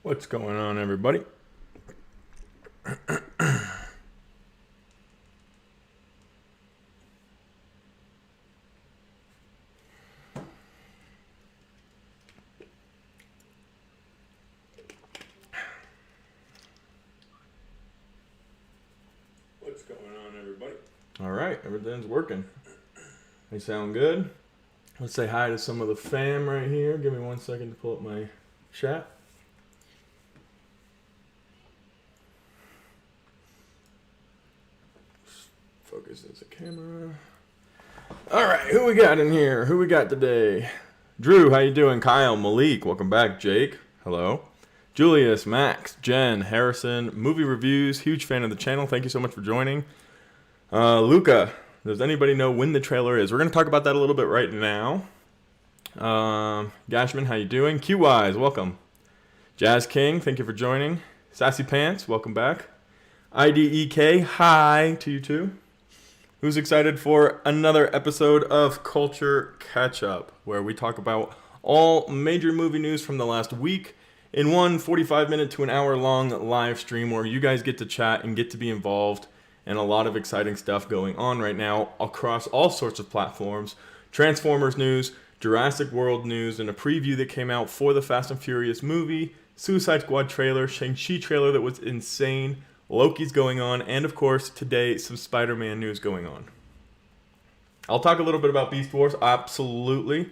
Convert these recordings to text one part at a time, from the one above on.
What's going on, everybody? What's going on, everybody? All right, everything's working. They sound good. Let's say hi to some of the fam right here. Give me 1 second to pull up my chat. Focus as a camera. All right, who we got in here? Who we got today? Drew, how you doing? Kyle, Malik, welcome back. Jake, hello. Julius, Max, Jen, Harrison, movie reviews, huge fan of the channel. Thank you so much for joining. Luca, does anybody know when the trailer is? We're going to talk about that a little bit right now. Gashman, how you doing? Q-Wise, welcome. Jazz King, thank you for joining. Sassy Pants, welcome back. IDEK, hi to you too. Who's excited for another episode of Culture Catch-Up, where we talk about all major movie news from the last week in one 45-minute to an hour-long live stream where you guys get to chat and get to be involved, and a lot of exciting stuff going on right now across all sorts of platforms. Transformers news, Jurassic World news, and a preview that came out for the Fast and Furious movie, Suicide Squad trailer, Shang-Chi trailer that was insane, Loki's going on, and of course, today, some Spider-Man news going on. I'll talk a little bit about Beast Wars, absolutely.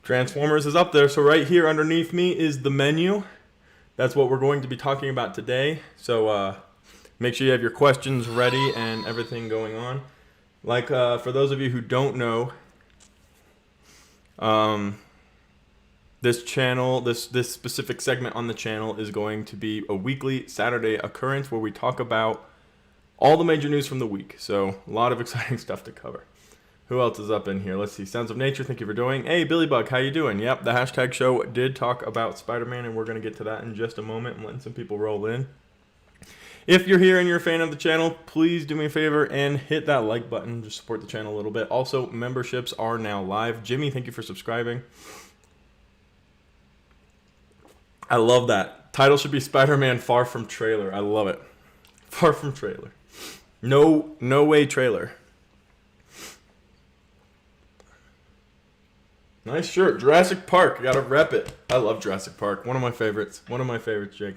Transformers is up there, so right here underneath me is the menu. That's what we're going to be talking about today. So make sure you have your questions ready and everything going on. Like, for those of you who don't know, this channel, this specific segment on the channel is going to be a weekly Saturday occurrence where we talk about all the major news from the week. So a lot of exciting stuff to cover. Who else is up in here? Let's see. Sounds of Nature, thank you for doing. Hey, Billy Buck, how you doing? Yep, the hashtag show did talk about Spider-Man, and we're going to get to that in just a moment. I'm letting some people roll in. If you're here and you're a fan of the channel, please do me a favor and hit that like button. Just support the channel a little bit. Also, memberships are now live. Jimmy, thank you for subscribing. I love that. Title should be Spider-Man Far From Trailer. I love it. Far From Trailer. No way trailer. Nice shirt. Jurassic Park. You gotta rep it. I love Jurassic Park. One of my favorites. One of my favorites, Jake.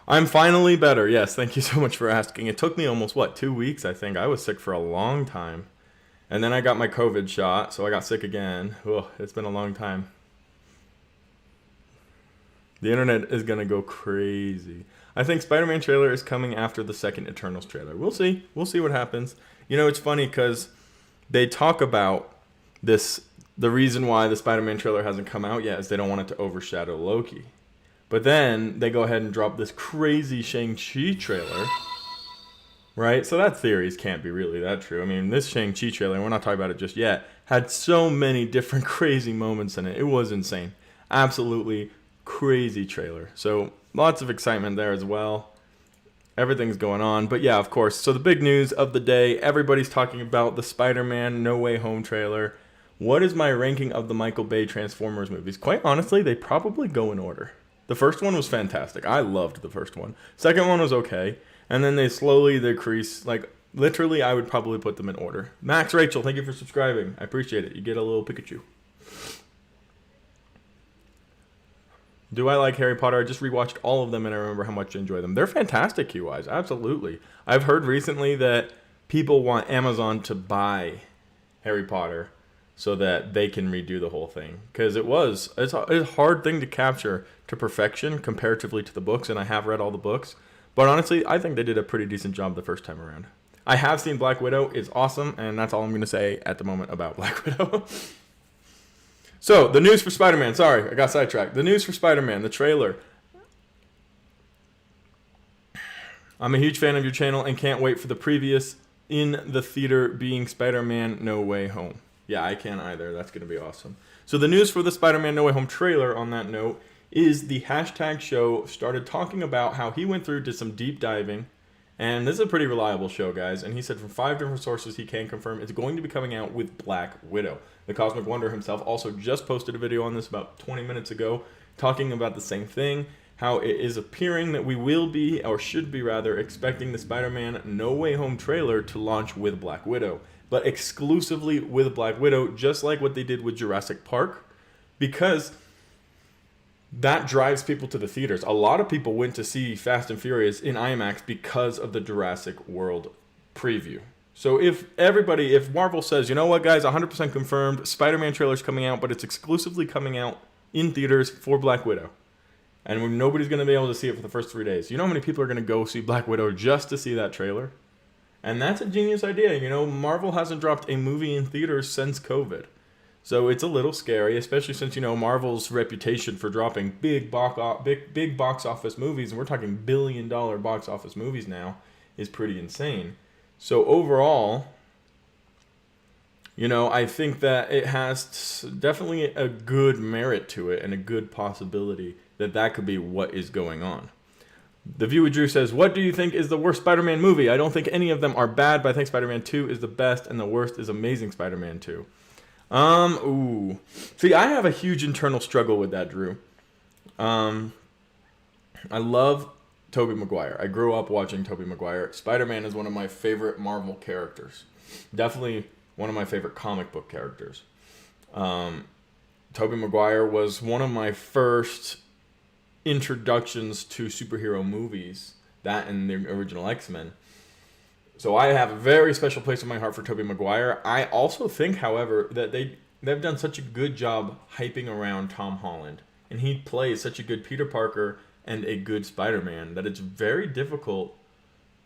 I'm finally better. Yes, thank you so much for asking. It took me almost, 2 weeks, I think. I was sick for a long time. And then I got my COVID shot, so I got sick again. Oh, it's been a long time. The internet is going to go crazy. I think Spider-Man trailer is coming after the second Eternals trailer. We'll see. We'll see what happens. You know, it's funny because they talk about this. The reason why the Spider-Man trailer hasn't come out yet is they don't want it to overshadow Loki. But then they go ahead and drop this crazy Shang-Chi trailer. Right? So that theories can't be really that true. I mean, this Shang-Chi trailer, we're not talking about it just yet, had so many different crazy moments in it. It was insane. Absolutely crazy trailer. So lots of excitement there as well. Everything's going on. But yeah, of course. So the big news of the day, everybody's talking about the Spider-Man No Way Home trailer. What is my ranking of the Michael Bay Transformers movies? Quite honestly, they probably go in order. The first one was fantastic. I loved the first one. Second one was okay. And then they slowly decrease. Like, literally, I would probably put them in order. Max Rachel, thank you for subscribing. I appreciate it. You get a little Pikachu. Do I like Harry Potter? I just rewatched all of them and I remember how much I enjoy them. They're fantastic, Q-Wise. Absolutely. I've heard recently that people want Amazon to buy Harry Potter so that they can redo the whole thing. Because it's a hard thing to capture to perfection comparatively to the books, and I have read all the books. But honestly, I think they did a pretty decent job the first time around. I have seen Black Widow. It's awesome, and that's all I'm going to say at the moment about Black Widow. So, the news for Spider-Man. Sorry, I got sidetracked. The news for Spider-Man, the trailer. I'm a huge fan of your channel and can't wait for the previous in the theater being Spider-Man No Way Home. Yeah, I can't either. That's going to be awesome. So, the news for the Spider-Man No Way Home trailer on that note is the hashtag show started talking about how he went through, did some deep diving. And this is a pretty reliable show, guys. And he said from 5 different sources he can confirm it's going to be coming out with Black Widow. The Cosmic Wonder himself also just posted a video on this about 20 minutes ago, talking about the same thing, how it is appearing that we will be, or should be rather, expecting the Spider-Man No Way Home trailer to launch with Black Widow, but exclusively with Black Widow, just like what they did with Jurassic Park, because that drives people to the theaters. A lot of people went to see Fast and Furious in IMAX because of the Jurassic World preview. So if Marvel says, you know what, guys, 100% confirmed, Spider-Man trailer's coming out, but it's exclusively coming out in theaters for Black Widow, and nobody's going to be able to see it for the first 3 days. You know how many people are going to go see Black Widow just to see that trailer? And that's a genius idea. You know, Marvel hasn't dropped a movie in theaters since COVID. So it's a little scary, especially since, you know, Marvel's reputation for dropping big box office movies, and we're talking billion-dollar box office movies now, is pretty insane. So overall, you know, I think that it has definitely a good merit to it and a good possibility that could be what is going on. The View with Drew says, what do you think is the worst Spider-Man movie? I don't think any of them are bad, but I think Spider-Man 2 is the best, and the worst is Amazing Spider-Man 2. See, I have a huge internal struggle with that, Drew. I love Tobey Maguire. I grew up watching Tobey Maguire. Spider-Man is one of my favorite Marvel characters. Definitely one of my favorite comic book characters. Tobey Maguire was one of my first introductions to superhero movies, that and the original X-Men. So I have a very special place in my heart for Tobey Maguire. I also think, however, that they've done such a good job hyping around Tom Holland, and he plays such a good Peter Parker and a good Spider-Man that it's very difficult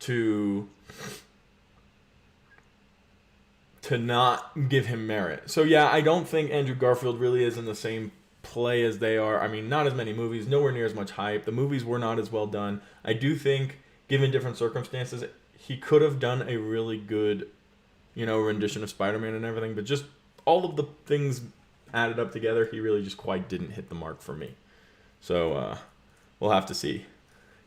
to not give him merit. So yeah, I don't think Andrew Garfield really is in the same play as they are. I mean, not as many movies, nowhere near as much hype. The movies were not as well done. I do think, given different circumstances, he could have done a really good, you know, rendition of Spider-Man and everything, but just all of the things added up together, he really just quite didn't hit the mark for me. So, we'll have to see.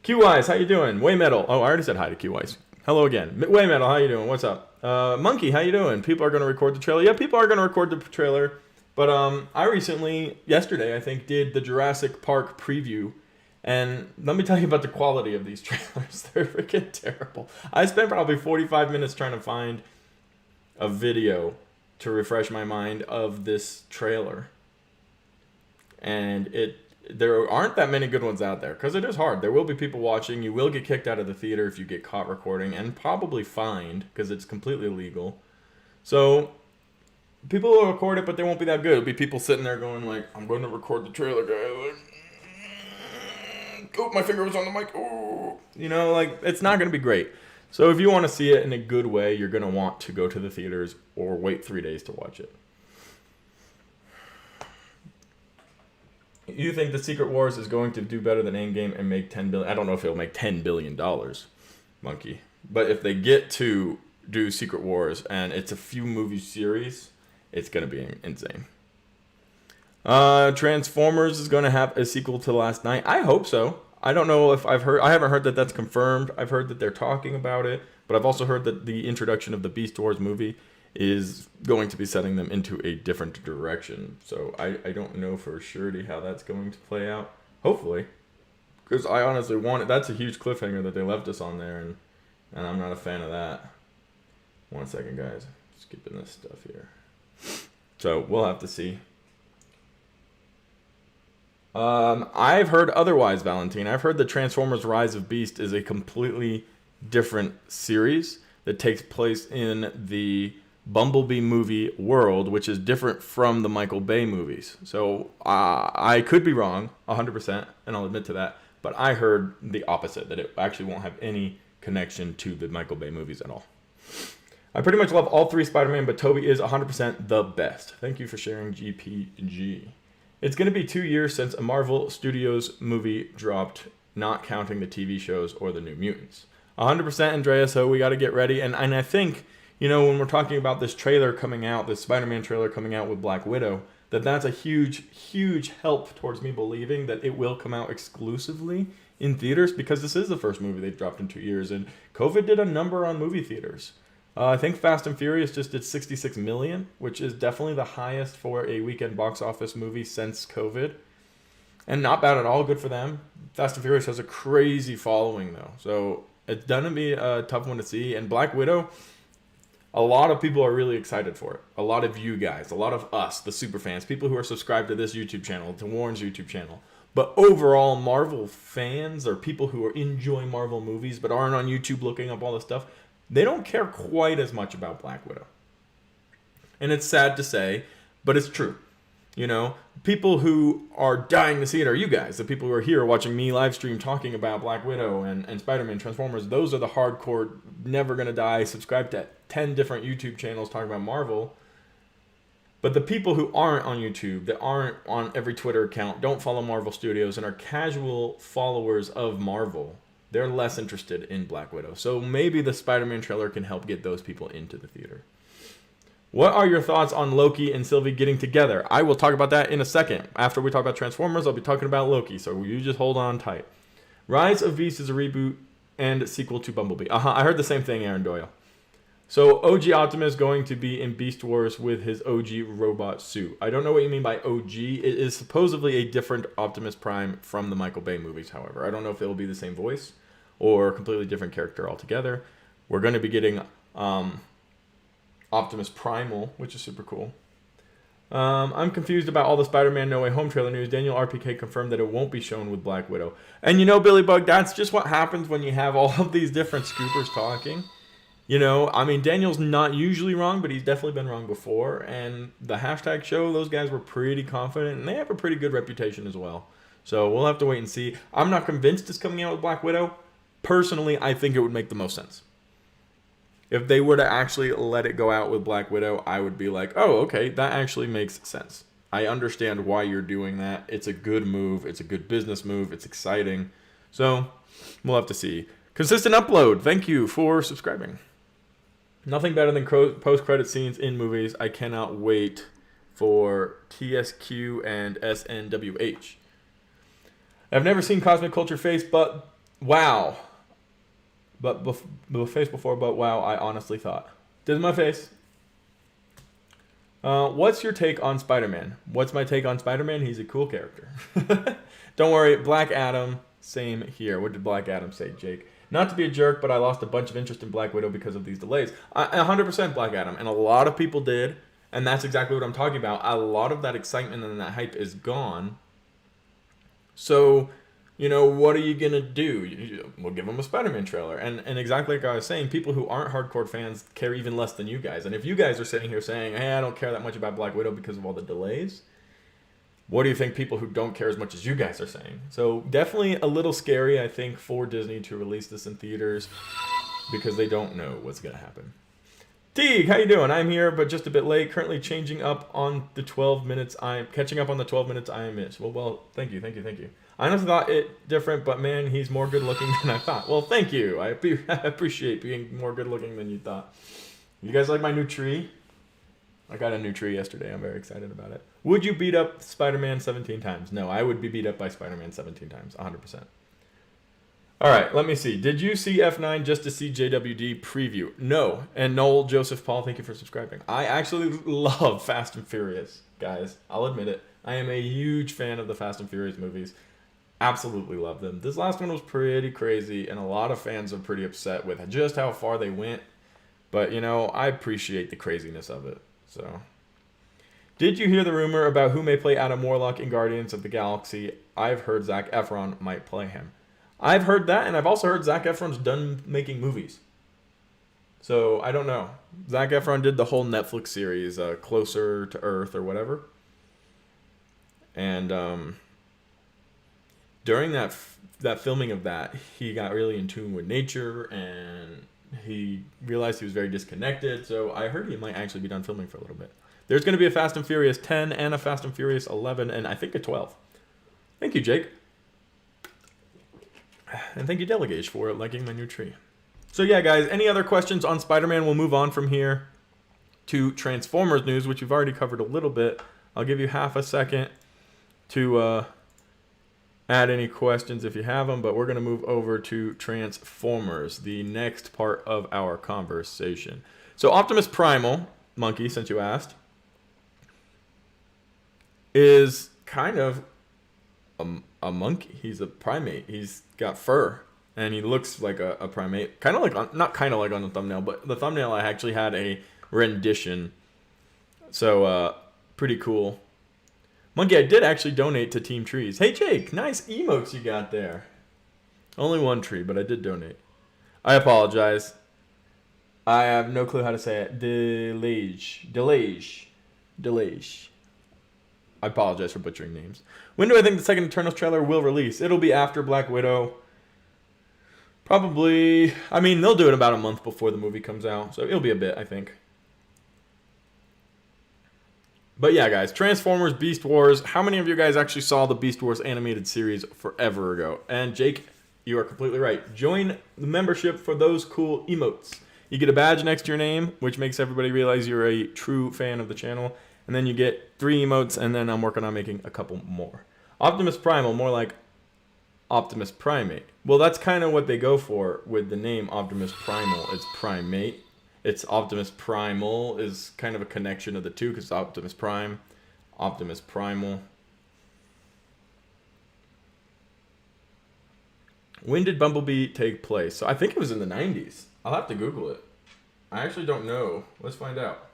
Q-Wise, how you doing? Way Metal. Oh, I already said hi to Q-Wise. Hello again. Way Metal, how you doing? What's up? Monkey, how you doing? People are going to record the trailer. Yeah, people are going to record the trailer. But I recently, yesterday, I think, did the Jurassic Park preview. And let me tell you about the quality of these trailers. They're freaking terrible. I spent probably 45 minutes trying to find a video to refresh my mind of this trailer. And there aren't that many good ones out there, because it is hard. There will be people watching. You will get kicked out of the theater if you get caught recording, and probably fined, because it's completely illegal. So people will record it, but they won't be that good. It'll be people sitting there going like, I'm going to record the trailer, guys. Oh, my finger was on the mic. Oh, you know, like, it's not going to be great. So if you want to see it in a good way, you're going to want to go to the theaters or wait 3 days to watch it. You think the Secret Wars is going to do better than Endgame and make $10 billion? I don't know if it'll make $10 billion, Monkey. But if they get to do Secret Wars and it's a few movie series, it's going to be insane. Transformers is going to have a sequel to Last Night. I hope so. I don't know if I haven't heard that that's confirmed. I've heard that they're talking about it, but I've also heard that the introduction of the Beast Wars movie is going to be setting them into a different direction. So I don't know for surety how that's going to play out. Hopefully. Because I honestly want it. That's a huge cliffhanger that they left us on there, and I'm not a fan of that. 1 second, guys. Skipping this stuff here. So we'll have to see. I've heard otherwise, Valentine. I've heard that Transformers Rise of Beast is a completely different series that takes place in the Bumblebee movie world, which is different from the Michael Bay movies. So I could be wrong 100%, and I'll admit to that, but I heard the opposite, that it actually won't have any connection to the Michael Bay movies at all. I pretty much love all three Spider-Man, but Tobey is 100% the best. Thank you for sharing, GPG. It's going to be 2 years since a Marvel Studios movie dropped, not counting the TV shows or the New Mutants. 100%, Andreas, so we got to get ready. And I think, you know, when we're talking about this trailer coming out, this Spider-Man trailer coming out with Black Widow, that's a huge, huge help towards me believing that it will come out exclusively in theaters, because this is the first movie they've dropped in 2 years. And COVID did a number on movie theaters. I think Fast and Furious just did 66 million, which is definitely the highest for a weekend box office movie since COVID. And not bad at all. Good for them. Fast and Furious has a crazy following, though. So it's going to be a tough one to see. And Black Widow, a lot of people are really excited for it. A lot of you guys, a lot of us, the super fans, people who are subscribed to this YouTube channel, to Warren's YouTube channel. But overall, Marvel fans or people who are enjoying Marvel movies but aren't on YouTube looking up all this stuff, they don't care quite as much about Black Widow. And it's sad to say, but it's true. You know, people who are dying to see it are you guys. The people who are here watching me live stream talking about Black Widow and Spider-Man, Transformers. Those are the hardcore, never gonna die, subscribe to 10 different YouTube channels talking about Marvel. But the people who aren't on YouTube, that aren't on every Twitter account, don't follow Marvel Studios, and are casual followers of Marvel, they're less interested in Black Widow. So maybe the Spider-Man trailer can help get those people into the theater. What are your thoughts on Loki and Sylvie getting together? I will talk about that in a second. After we talk about Transformers, I'll be talking about Loki, so you just hold on tight. Rise of Beasts is a reboot and sequel to Bumblebee. I heard the same thing, Aaron Doyle. So OG Optimus going to be in Beast Wars with his OG robot suit. I don't know what you mean by OG. It is supposedly a different Optimus Prime from the Michael Bay movies, however. I don't know if it will be the same voice or a completely different character altogether. We're going to be getting Optimus Primal, which is super cool. I'm confused about all the Spider-Man No Way Home trailer news. Daniel RPK confirmed that it won't be shown with Black Widow. And you know, Billy Bug, that's just what happens when you have all of these different scoopers talking. You know, I mean, Daniel's not usually wrong, but he's definitely been wrong before. And the hashtag show, those guys were pretty confident, and they have a pretty good reputation as well. So we'll have to wait and see. I'm not convinced it's coming out with Black Widow. Personally, I think it would make the most sense. If they were to actually let it go out with Black Widow, I would be like, oh, okay, that actually makes sense. I understand why you're doing that. It's a good move. It's a good business move. It's exciting. So we'll have to see. Consistent upload. Thank you for subscribing. Nothing better than post-credit scenes in movies. I cannot wait for TSQ and SNWH. I've never seen Cosmic Culture face, but wow. Face before, but wow, I honestly thought. This is my face. What's your take on Spider-Man? What's my take on Spider-Man? He's a cool character. Don't worry, Black Adam, same here. What did Black Adam say, Jake? Not to be a jerk, but I lost a bunch of interest in Black Widow because of these delays. 100% Black Adam, and a lot of people did, and that's exactly what I'm talking about. A lot of that excitement and that hype is gone. So, you know, what are you going to do? We'll give them a Spider-Man trailer. And exactly like I was saying, people who aren't hardcore fans care even less than you guys. And if you guys are sitting here saying, hey, I don't care that much about Black Widow because of all the delays, what do you think people who don't care as much as you guys are saying? So definitely a little scary, I think, for Disney to release this in theaters because they don't know what's going to happen. Teague, how you doing? I'm here, but just a bit late. Currently catching up on the 12 minutes I missed. Well, thank you. I honestly thought it different, but man, he's more good looking than I thought. Well, thank you. I appreciate being more good looking than you thought. You guys like my new tree? I got a new tree yesterday. I'm very excited about it. Would you beat up Spider-Man 17 times? No, I would be beat up by Spider-Man 17 times, 100%. All right, let me see. Did you see F9 just to see JWD preview? No. And Noel Joseph Paul, thank you for subscribing. I actually love Fast and Furious, guys. I'll admit it. I am a huge fan of the Fast and Furious movies. Absolutely love them. This last one was pretty crazy, and a lot of fans are pretty upset with just how far they went. But, you know, I appreciate the craziness of it. So, did you hear the rumor about who may play Adam Warlock in Guardians of the Galaxy? I've heard Zac Efron might play him. I've heard that, and I've also heard Zac Efron's done making movies. So, I don't know. Zac Efron did the whole Netflix series, Closer to Earth or whatever. And during that filming of that, he got really in tune with nature, and he realized he was very disconnected. So I heard he might actually be done filming for a little bit. There's going to be a Fast and Furious 10 and a Fast and Furious 11, and I think a 12. Thank you, Jake. And thank you, Delegage, for liking my new tree. So yeah, guys, any other questions on Spider-Man? We'll move on from here to Transformers news, which we've already covered a little bit. I'll give you half a second to add any questions if you have them, but we're going to move over to Transformers, the next part of our conversation. So Optimus Primal, Monkey, since you asked, is kind of a monkey. He's a primate. He's got fur, and he looks like a primate. Kind of like not kind of like on the thumbnail, but the thumbnail I actually had a rendition. So pretty cool. Monkey, I did actually donate to Team Trees. Hey Jake, nice emotes you got there. Only one tree, but I did donate. I apologize. I have no clue how to say it. Delage. I apologize for butchering names. When do I think the second Eternals trailer will release? It'll be after Black Widow. Probably, I mean, they'll do it about a month before the movie comes out. So it'll be a bit, I think. But yeah, guys, Transformers, Beast Wars. How many of you guys actually saw the Beast Wars animated series forever ago? And Jake, you are completely right. Join the membership for those cool emotes. You get a badge next to your name, which makes everybody realize you're a true fan of the channel. And then you get 3 emotes, and then I'm working on making a couple more. Optimus Primal, more like Optimus Primate. Well, that's kind of what they go for with the name Optimus Primal. It's Primate. It's Optimus Primal is kind of a connection of the two because Optimus Prime, Optimus Primal. When did Bumblebee take place? So I think it was in the 90s. I'll have to Google it. I actually don't know. Let's find out.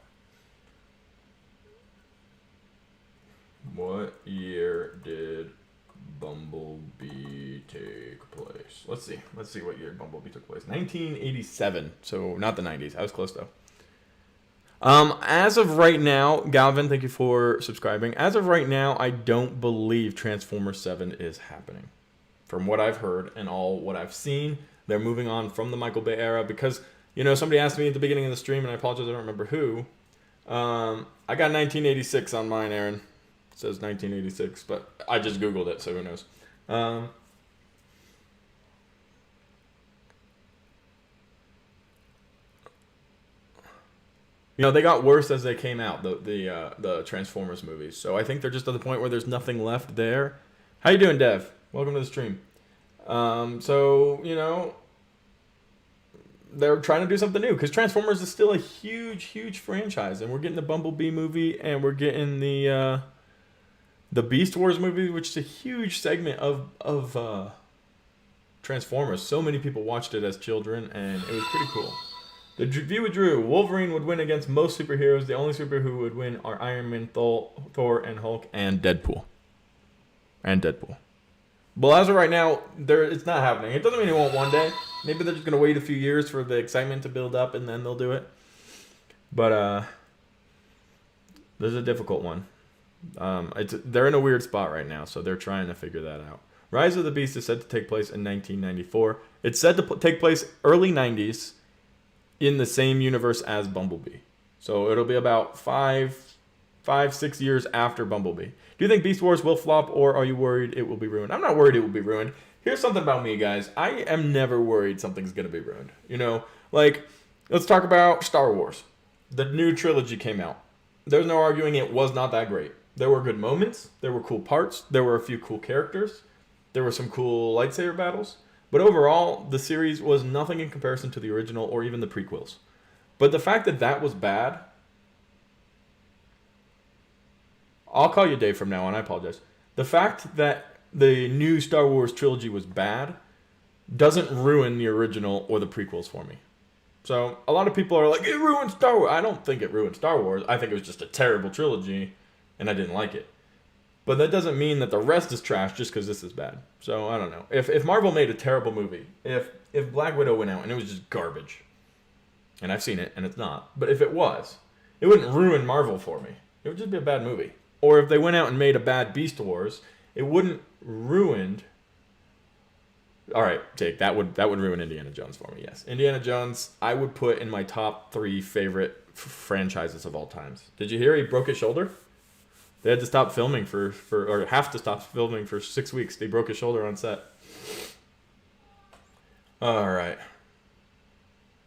What year did Bumblebee take place? Let's see. Let's see what year Bumblebee took place. 1987. So not the 90s. I was close though. As of right now, Galvin, thank you for subscribing. As of right now, I don't believe Transformers 7 is happening. From what I've heard and all what I've seen, they're moving on from the Michael Bay era because, you know, somebody asked me at the beginning of the stream, and I apologize, I don't remember who. I got 1986 on mine, Aaron. It says 1986, but I just Googled it, so who knows. You know, they got worse as they came out, the Transformers movies. So I think they're just at the point where there's nothing left there. How you doing, Dev? Welcome to the stream. So, you know, they're trying to do something new because Transformers is still a huge, huge franchise, and we're getting the Bumblebee movie, and we're getting the Beast Wars movie, which is a huge segment of Transformers. So many people watched it as children, and it was pretty cool. The view with Drew. Wolverine would win against most superheroes. The only superhero who would win are Iron Man, Thor, and Hulk, and Deadpool. Well, as of right now, it's not happening. It doesn't mean it won't one day. Maybe they're just going to wait a few years for the excitement to build up, and then they'll do it. But this is a difficult one. They're in a weird spot right now, so they're trying to figure that out. Rise of the Beast is said to take place in 1994. It's said to take place early 90s in the same universe as Bumblebee. So it'll be about 5-6 years after Bumblebee. Do you think Beast Wars will flop, or are you worried it will be ruined? I'm not worried it will be ruined. Here's something about me, guys. I am never worried something's going to be ruined. You know, like, let's talk about Star Wars. The new trilogy came out. There's no arguing it was not that great. There were good moments. There were cool parts. There were a few cool characters. There were some cool lightsaber battles. But overall, the series was nothing in comparison to the original or even the prequels. But the fact that that was bad... I'll call you Dave from now on. I apologize. The fact that the new Star Wars trilogy was bad doesn't ruin the original or the prequels for me. So a lot of people are like, it ruined Star Wars. I don't think it ruined Star Wars. I think it was just a terrible trilogy, and I didn't like it. But that doesn't mean that the rest is trash just because this is bad. So I don't know. If Marvel made a terrible movie, if Black Widow went out and it was just garbage, and I've seen it and it's not, but if it was, it wouldn't ruin Marvel for me. It would just be a bad movie. Or if they went out and made a bad Beast Wars, it wouldn't ruin... All right, Jake, that would ruin Indiana Jones for me, yes. Indiana Jones, I would put in my top 3 favorite franchises of all times. Did you hear he broke his shoulder? They had to stop filming or have to stop filming for 6 weeks. They broke his shoulder on set. All right.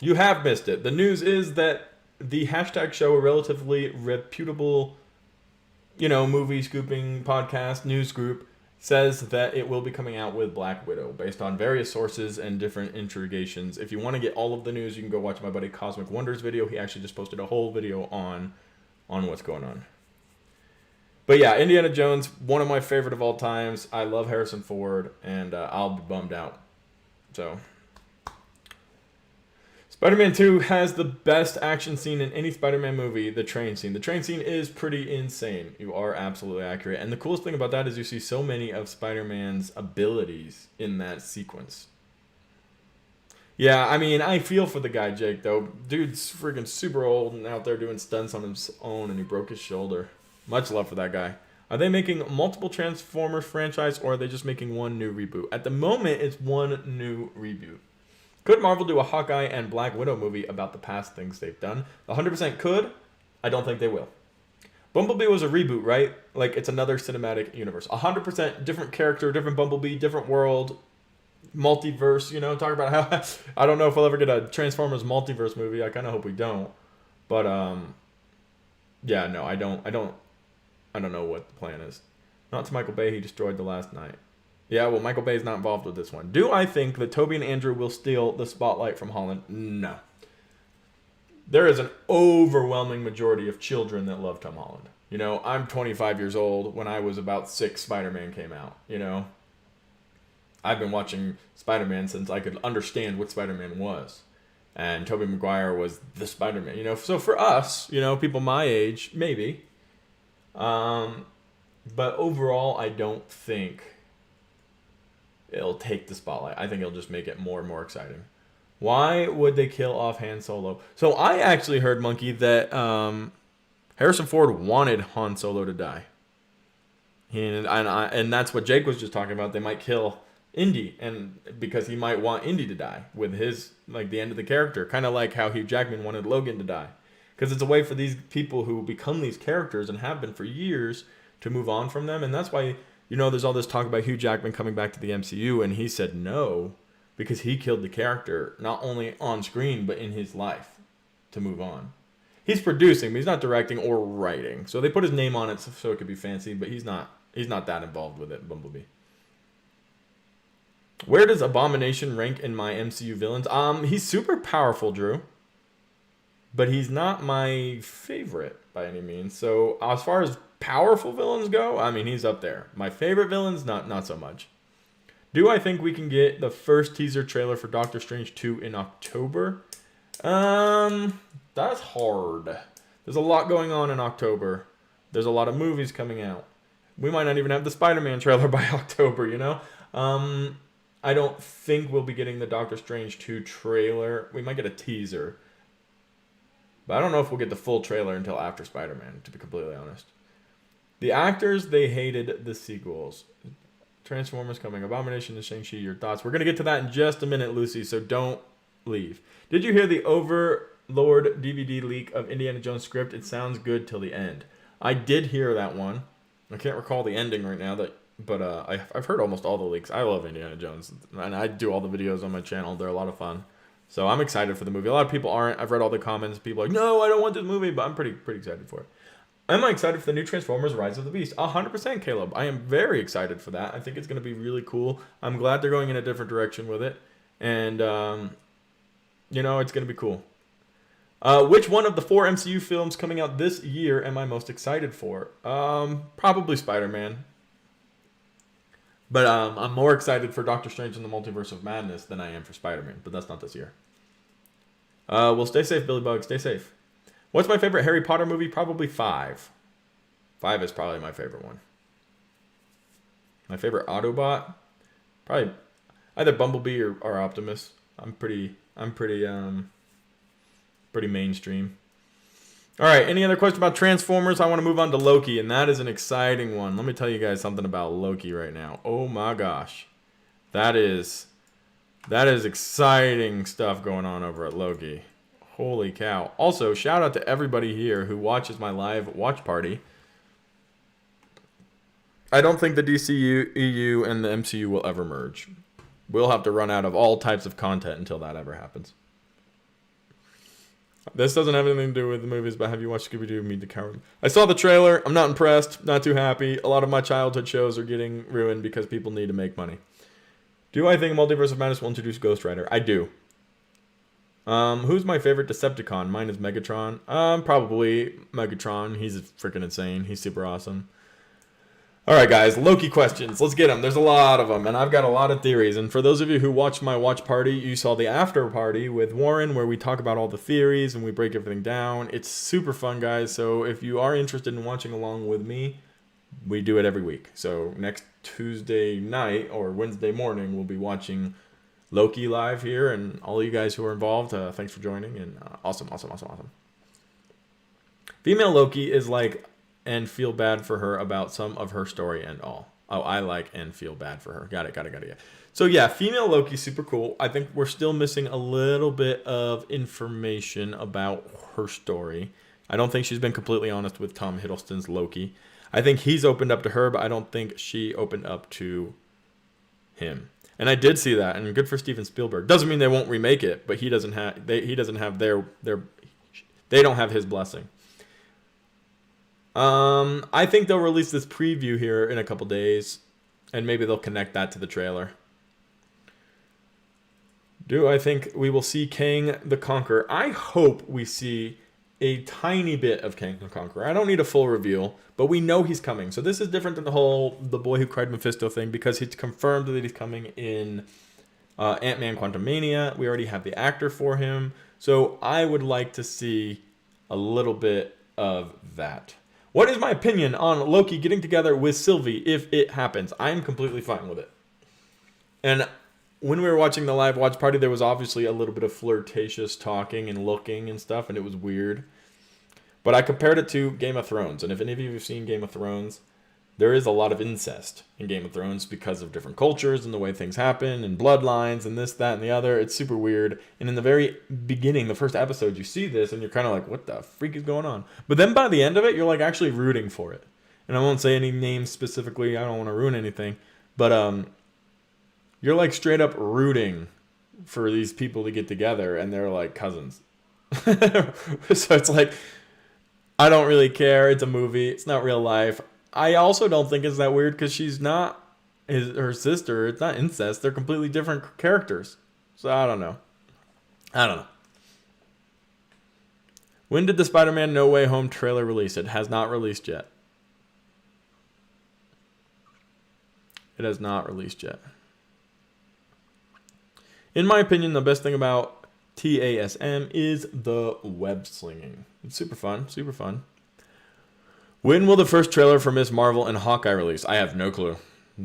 You have missed it. The news is that the hashtag show, a relatively reputable... movie scooping podcast news group, says that it will be coming out with Black Widow based on various sources and different interrogations. If you want to get all of the news, you can go watch my buddy Cosmic Wonders video. He actually just posted a whole video on what's going on. But yeah, Indiana Jones, one of my favorite of all times. I love Harrison Ford, and I'll be bummed out. So, Spider-Man 2 has the best action scene in any Spider-Man movie, the train scene. The train scene is pretty insane. You are absolutely accurate. And the coolest thing about that is you see so many of Spider-Man's abilities in that sequence. Yeah, I mean, I feel for the guy, Jake, though. Dude's freaking super old and out there doing stunts on his own, and he broke his shoulder. Much love for that guy. Are they making multiple Transformers franchise, or are they just making one new reboot? At the moment, it's one new reboot. Could Marvel do a Hawkeye and Black Widow movie about the past things they've done? 100% could. I don't think they will. Bumblebee was a reboot, right? Like, it's another cinematic universe. 100% different character, different Bumblebee, different world. Multiverse, talk about how I don't know if we'll ever get a Transformers multiverse movie. I kind of hope we don't, but yeah, no, I don't know what the plan is. Not to Michael Bay, he destroyed the last night. Yeah, well, Michael Bay's not involved with this one. Do I think that Tobey and Andrew will steal the spotlight from Holland? No. There is an overwhelming majority of children that love Tom Holland. I'm 25 years old. When I was about 6, Spider-Man came out. I've been watching Spider-Man since I could understand what Spider-Man was. And Tobey Maguire was the Spider-Man. So for us, people my age, maybe. But overall, I don't think it'll take the spotlight. I think it'll just make it more and more exciting. Why would they kill off Han Solo? So I actually heard, Monkey, that Harrison Ford wanted Han Solo to die. And that's what Jake was just talking about. They might kill Indy, and because he might want Indy to die with his, like, the end of the character, kind of like how Hugh Jackman wanted Logan to die, because it's a way for these people who become these characters and have been for years to move on from them. And that's why there's all this talk about Hugh Jackman coming back to the MCU, and he said no because he killed the character not only on screen but in his life to move on. He's producing, but he's not directing or writing, so they put his name on it so it could be fancy, but he's not that involved with it. Bumblebee. Where does Abomination rank in my MCU villains? He's super powerful, Drew. But he's not my favorite by any means. So as far as powerful villains go, I mean, he's up there. My favorite villains, not so much. Do I think we can get the first teaser trailer for Doctor Strange 2 in October? That's hard. There's a lot going on in October. There's a lot of movies coming out. We might not even have the Spider-Man trailer by October, I don't think we'll be getting the Doctor Strange 2 trailer. We might get a teaser. But I don't know if we'll get the full trailer until after Spider-Man, to be completely honest. The actors, they hated the sequels. Transformers coming. Abomination and Shang-Chi, your thoughts. We're going to get to that in just a minute, Lucy, so don't leave. Did you hear the Overlord DVD leak of Indiana Jones script? It sounds good till the end. I did hear that one. I can't recall the ending right now, but I've heard almost all the leaks. I love Indiana Jones, and I do all the videos on my channel. They're a lot of fun. So I'm excited for the movie. A lot of people aren't. I've read all the comments. People are like, no, I don't want this movie, but I'm pretty excited for it. Am I excited for the new Transformers Rise of the Beast? 100%, Caleb. I am very excited for that. I think it's going to be really cool. I'm glad they're going in a different direction with it. And, it's going to be cool. Which one of the 4 MCU films coming out this year am I most excited for? Probably Spider-Man. But I'm more excited for Doctor Strange in the Multiverse of Madness than I am for Spider-Man. But that's not this year. Well, stay safe, Billy Bug. Stay safe. What's my favorite Harry Potter movie? Probably 5. 5 is probably my favorite one. My favorite Autobot? Probably either Bumblebee or Optimus. I'm pretty mainstream. All right, any other questions about Transformers? I want to move on to Loki, and that is an exciting one. Let me tell you guys something about Loki right now. Oh my gosh. That is exciting stuff going on over at Loki. Holy cow. Also, shout out to everybody here who watches my live watch party. I don't think the DCU, EU, and the MCU will ever merge. We'll have to run out of all types of content until that ever happens. This doesn't have anything to do with the movies, but have you watched Scooby-Doo Meet the Coward? I saw the trailer. I'm not impressed. Not too happy. A lot of my childhood shows are getting ruined because people need to make money. Do I think Multiverse of Madness will introduce Ghost Rider? I do. Who's my favorite Decepticon? Mine is Megatron. Probably Megatron. He's freaking insane. He's super awesome. All right, guys, Loki questions. Let's get them. There's a lot of them, and I've got a lot of theories. And for those of you who watched my watch party, you saw the after party with Warren where we talk about all the theories and we break everything down. It's super fun, guys. So if you are interested in watching along with me, we do it every week. So next Tuesday night or Wednesday morning, we'll be watching Loki live here. And all you guys who are involved, thanks for joining. And awesome. Female Loki is like... and feel bad for her about some of her story and all. Oh, I like and feel bad for her. Got it. Yeah. So yeah, female Loki, super cool. I think we're still missing a little bit of information about her story. I don't think she's been completely honest with Tom Hiddleston's Loki. I think he's opened up to her, but I don't think she opened up to him. And I did see that, and good for Steven Spielberg. Doesn't mean they won't remake it, but he doesn't have they don't have his blessing. I think they'll release this preview here in a couple days, and maybe they'll connect that to the trailer. Do I think we will see Kang the Conqueror? I hope we see a tiny bit of Kang the Conqueror. I don't need a full reveal, but we know he's coming. So this is different than the whole The Boy Who Cried Mephisto thing, because it's confirmed that he's coming in Ant-Man Quantumania. We already have the actor for him. So I would like to see a little bit of that. What is my opinion on Loki getting together with Sylvie if it happens? I'm completely fine with it. And when we were watching the live watch party, there was obviously a little bit of flirtatious talking and looking and stuff, and it was weird. But I compared it to Game of Thrones. And if any of you have seen Game of Thrones, there is a lot of incest in Game of Thrones because of different cultures and the way things happen and bloodlines and this, that, and the other. It's super weird. And in the very beginning, the first episode, you see this and you're kind of like, what the freak is going on? But then by the end of it, you're like actually rooting for it. And I won't say any names specifically. I don't want to ruin anything. But you're like straight up rooting for these people to get together, and they're like cousins. So it's like, I don't really care. It's a movie. It's not real life. I also don't think it's that weird because she's not her sister. It's not incest. They're completely different characters. So I don't know. When did the Spider-Man No Way Home trailer release? It has not released yet. It has not released yet. In my opinion, the best thing about TASM is the web slinging. It's super fun. When will the first trailer for Ms. Marvel and Hawkeye release? I have no clue.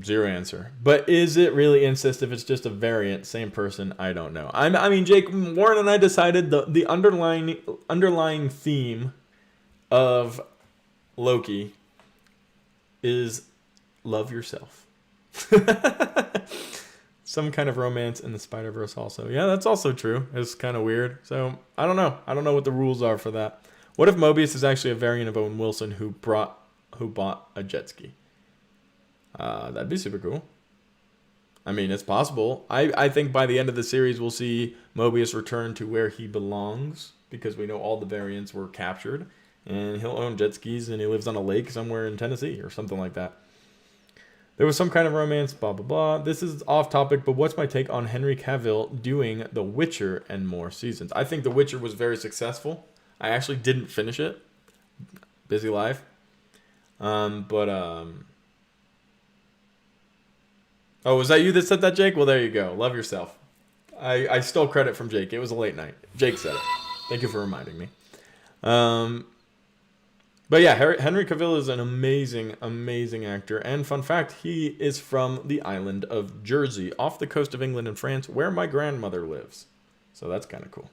Zero answer. But is it really incest if it's just a variant? Same person? I don't know. I mean, Jake, Warren and I decided the underlying theme of Loki is love yourself. Some kind of romance in the Spider-Verse also. Yeah, that's also true. It's kind of weird. So, I don't know. I don't know what the rules are for that. What if Mobius is actually a variant of Owen Wilson who bought a jet ski? That'd be super cool. I mean, it's possible. I think by the end of the series, we'll see Mobius return to where he belongs, because we know all the variants were captured, and he'll own jet skis, and he lives on a lake somewhere in Tennessee or something like that. There was some kind of romance, blah, blah, blah. This is off topic, but what's my take on Henry Cavill doing The Witcher and more seasons? I think The Witcher was very successful. I actually didn't finish it. Busy life. Oh, was that you that said that, Jake? Well, there you go. Love yourself. I stole credit from Jake. It was a late night. Jake said it. Thank you for reminding me. But yeah, Henry Cavill is an amazing, amazing actor. And fun fact, he is from the island of Jersey, off the coast of England and France, where my grandmother lives. So that's kind of cool.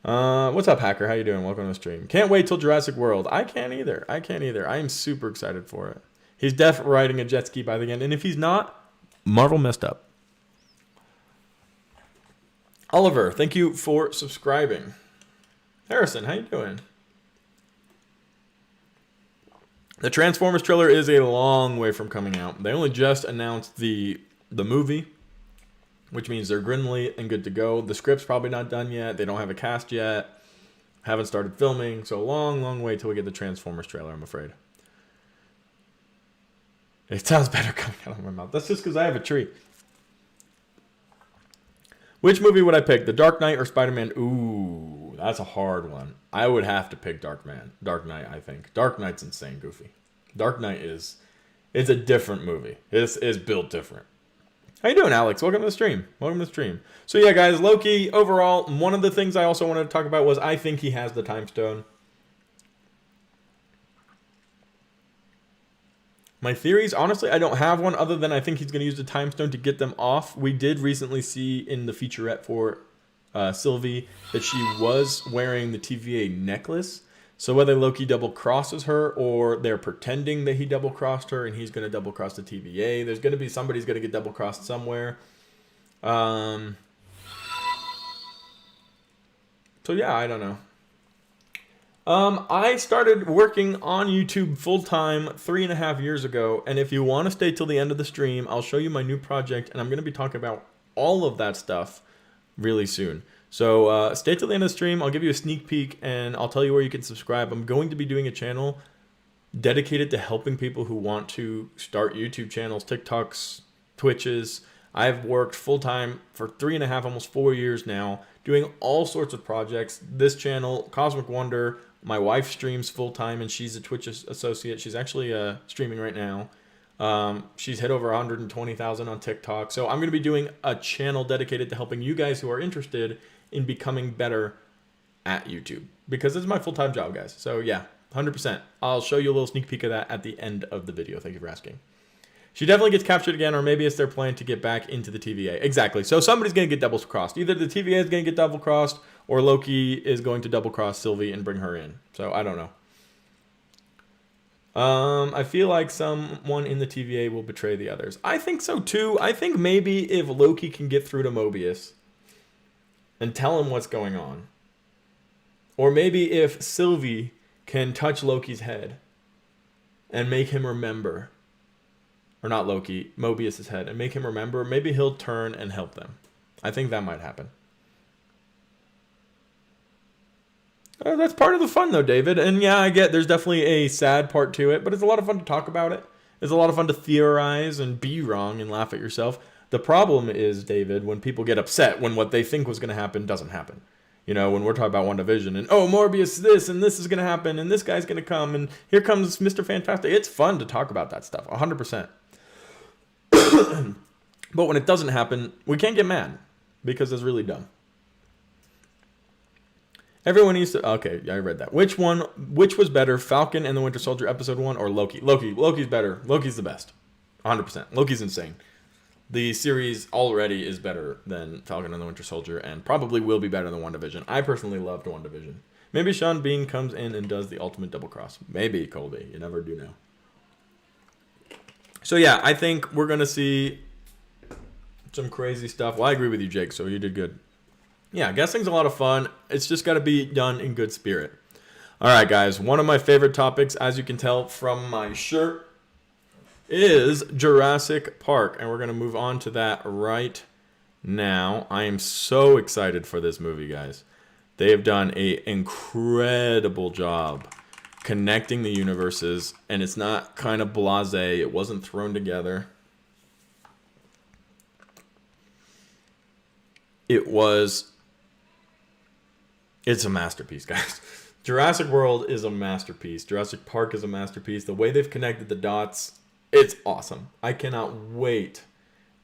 What's up, Hacker? How you doing? Welcome to the stream. Can't wait till Jurassic World. I can't either. I am super excited for it. He's definitely riding a jet ski by the end. And if he's not, Marvel messed up. Oliver, thank you for subscribing. Harrison, how you doing? The Transformers trailer is a long way from coming out. They only just announced the movie, which means they're greenlit and good to go. The script's probably not done yet. They don't have a cast yet. Haven't started filming. So long way till we get the Transformers trailer, I'm afraid. It sounds better coming out of my mouth. That's just because I have a tree. Which movie would I pick? The Dark Knight or Spider-Man? Ooh, that's a hard one. I would have to pick Dark Knight, I think. Dark Knight's insane goofy. Dark Knight is It's a different movie. This is built different. How you doing, Alex? Welcome to the stream. Welcome to the stream. So yeah, guys, Loki, overall, one of the things I also wanted to talk about was I think he has the time stone. My theories, honestly, I don't have one other than I think he's going to use the time stone to get them off. We did recently see in the featurette for Sylvie that she was wearing the TVA necklace. So whether Loki double crosses her or they're pretending that he double crossed her and he's going to double cross the TVA, there's going to be somebody's going to get double crossed somewhere. So yeah, I don't know. I started working on YouTube full-time 3.5 years ago, and if you want to stay till the end of the stream, I'll show you my new project, and I'm going to be talking about all of that stuff really soon. So stay till the end of the stream. I'll give you a sneak peek, and I'll tell you where you can subscribe. I'm going to be doing a channel dedicated to helping people who want to start YouTube channels, TikToks, Twitches. I've worked full-time for 3.5, almost 4 years now, doing all sorts of projects. This channel, Cosmic Wonder, my wife streams full-time, and she's a Twitch associate. She's actually streaming right now. She's hit over 120,000 on TikTok. So I'm going to be doing a channel dedicated to helping you guys who are interested in becoming better at YouTube, because this is my full-time job, guys. So yeah, 100%. I'll show you a little sneak peek of that at the end of the video. Thank you for asking. She definitely gets captured again, or maybe it's their plan to get back into the TVA. Exactly. So somebody's going to get double-crossed. Either the TVA is going to get double-crossed, or Loki is going to double-cross Sylvie and bring her in. So I don't know. I feel like someone in the TVA will betray the others. I think so too. I think maybe if Loki can get through to Mobius and tell him what's going on, or maybe if Sylvie can touch Loki's head and make him remember, or not Loki, Mobius's head, and make him remember, maybe he'll turn and help them. I think that might happen. That's part of the fun, though, David. And yeah, I get there's definitely a sad part to it, but it's a lot of fun to talk about it. It's a lot of fun to theorize and be wrong and laugh at yourself. The problem is, David, when people get upset when what they think was going to happen doesn't happen. You know, when we're talking about WandaVision and, oh, Morbius this and this is going to happen and this guy's going to come and here comes Mr. Fantastic. It's fun to talk about that stuff, 100%. But when it doesn't happen, we can't get mad because it's really dumb. Everyone needs to... Okay, yeah, I read that. Which was better, Falcon and the Winter Soldier Episode 1 or Loki? Loki's better. Loki's the best. 100%. Loki's insane. The series already is better than Falcon and the Winter Soldier and probably will be better than WandaVision. I personally loved WandaVision. Maybe Sean Bean comes in and does the ultimate double cross. Maybe, Colby. You never do know. So yeah, I think we're going to see some crazy stuff. Well, I agree with you, Jake, so you did good. Yeah, guessing's a lot of fun. It's just got to be done in good spirit. All right, guys, one of my favorite topics, as you can tell from my shirt, is Jurassic Park, and we're going to move on to that right now. I am so excited for this movie, guys. They have done an incredible job connecting the universes, and it's not kind of blasé. It wasn't thrown together. It's a masterpiece, guys. Jurassic World is a masterpiece. Jurassic Park is a masterpiece. The way they've connected the dots, it's awesome. I cannot wait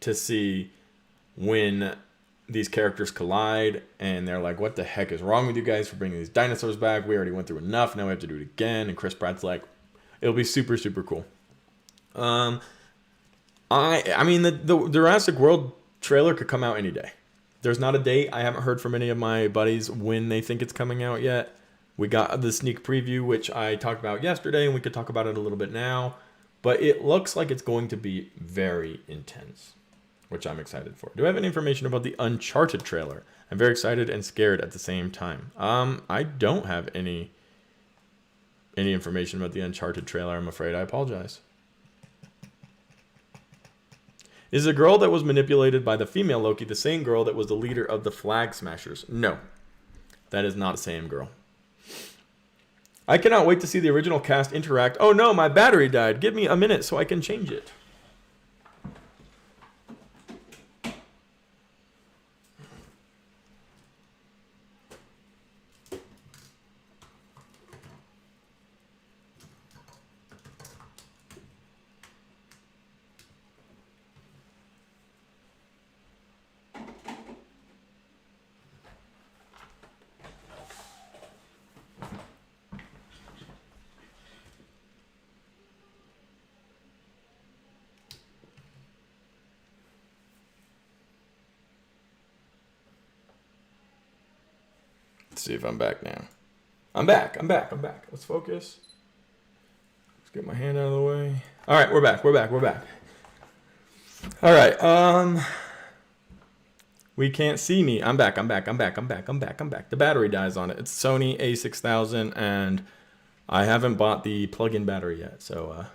to see when these characters collide and they're like, what the heck is wrong with you guys for bringing these dinosaurs back? We already went through enough. Now we have to do it again. And Chris Pratt's like, it'll be super, super cool. I mean, the Jurassic World trailer could come out any day. There's not a date. I haven't heard from any of my buddies when they think it's coming out yet. We got the sneak preview, which I talked about yesterday, and we could talk about it a little bit now. But it looks like it's going to be very intense, which I'm excited for. Do I have any information about the Uncharted trailer? I'm very excited and scared at the same time. I don't have any information about the Uncharted trailer, I'm afraid. I apologize. Is the girl that was manipulated by the female Loki the same girl that was the leader of the Flag Smashers? No. That is not the same girl. I cannot wait to see the original cast interact. Oh no, my battery died. Give me a minute so I can change it. Let's see if I'm back now. I'm back. Let's focus. Let's get my hand out of the way. All right, we're back. All right, we can't see me. I'm back. The battery dies on it. It's Sony A6000, and I haven't bought the plug-in battery yet, so,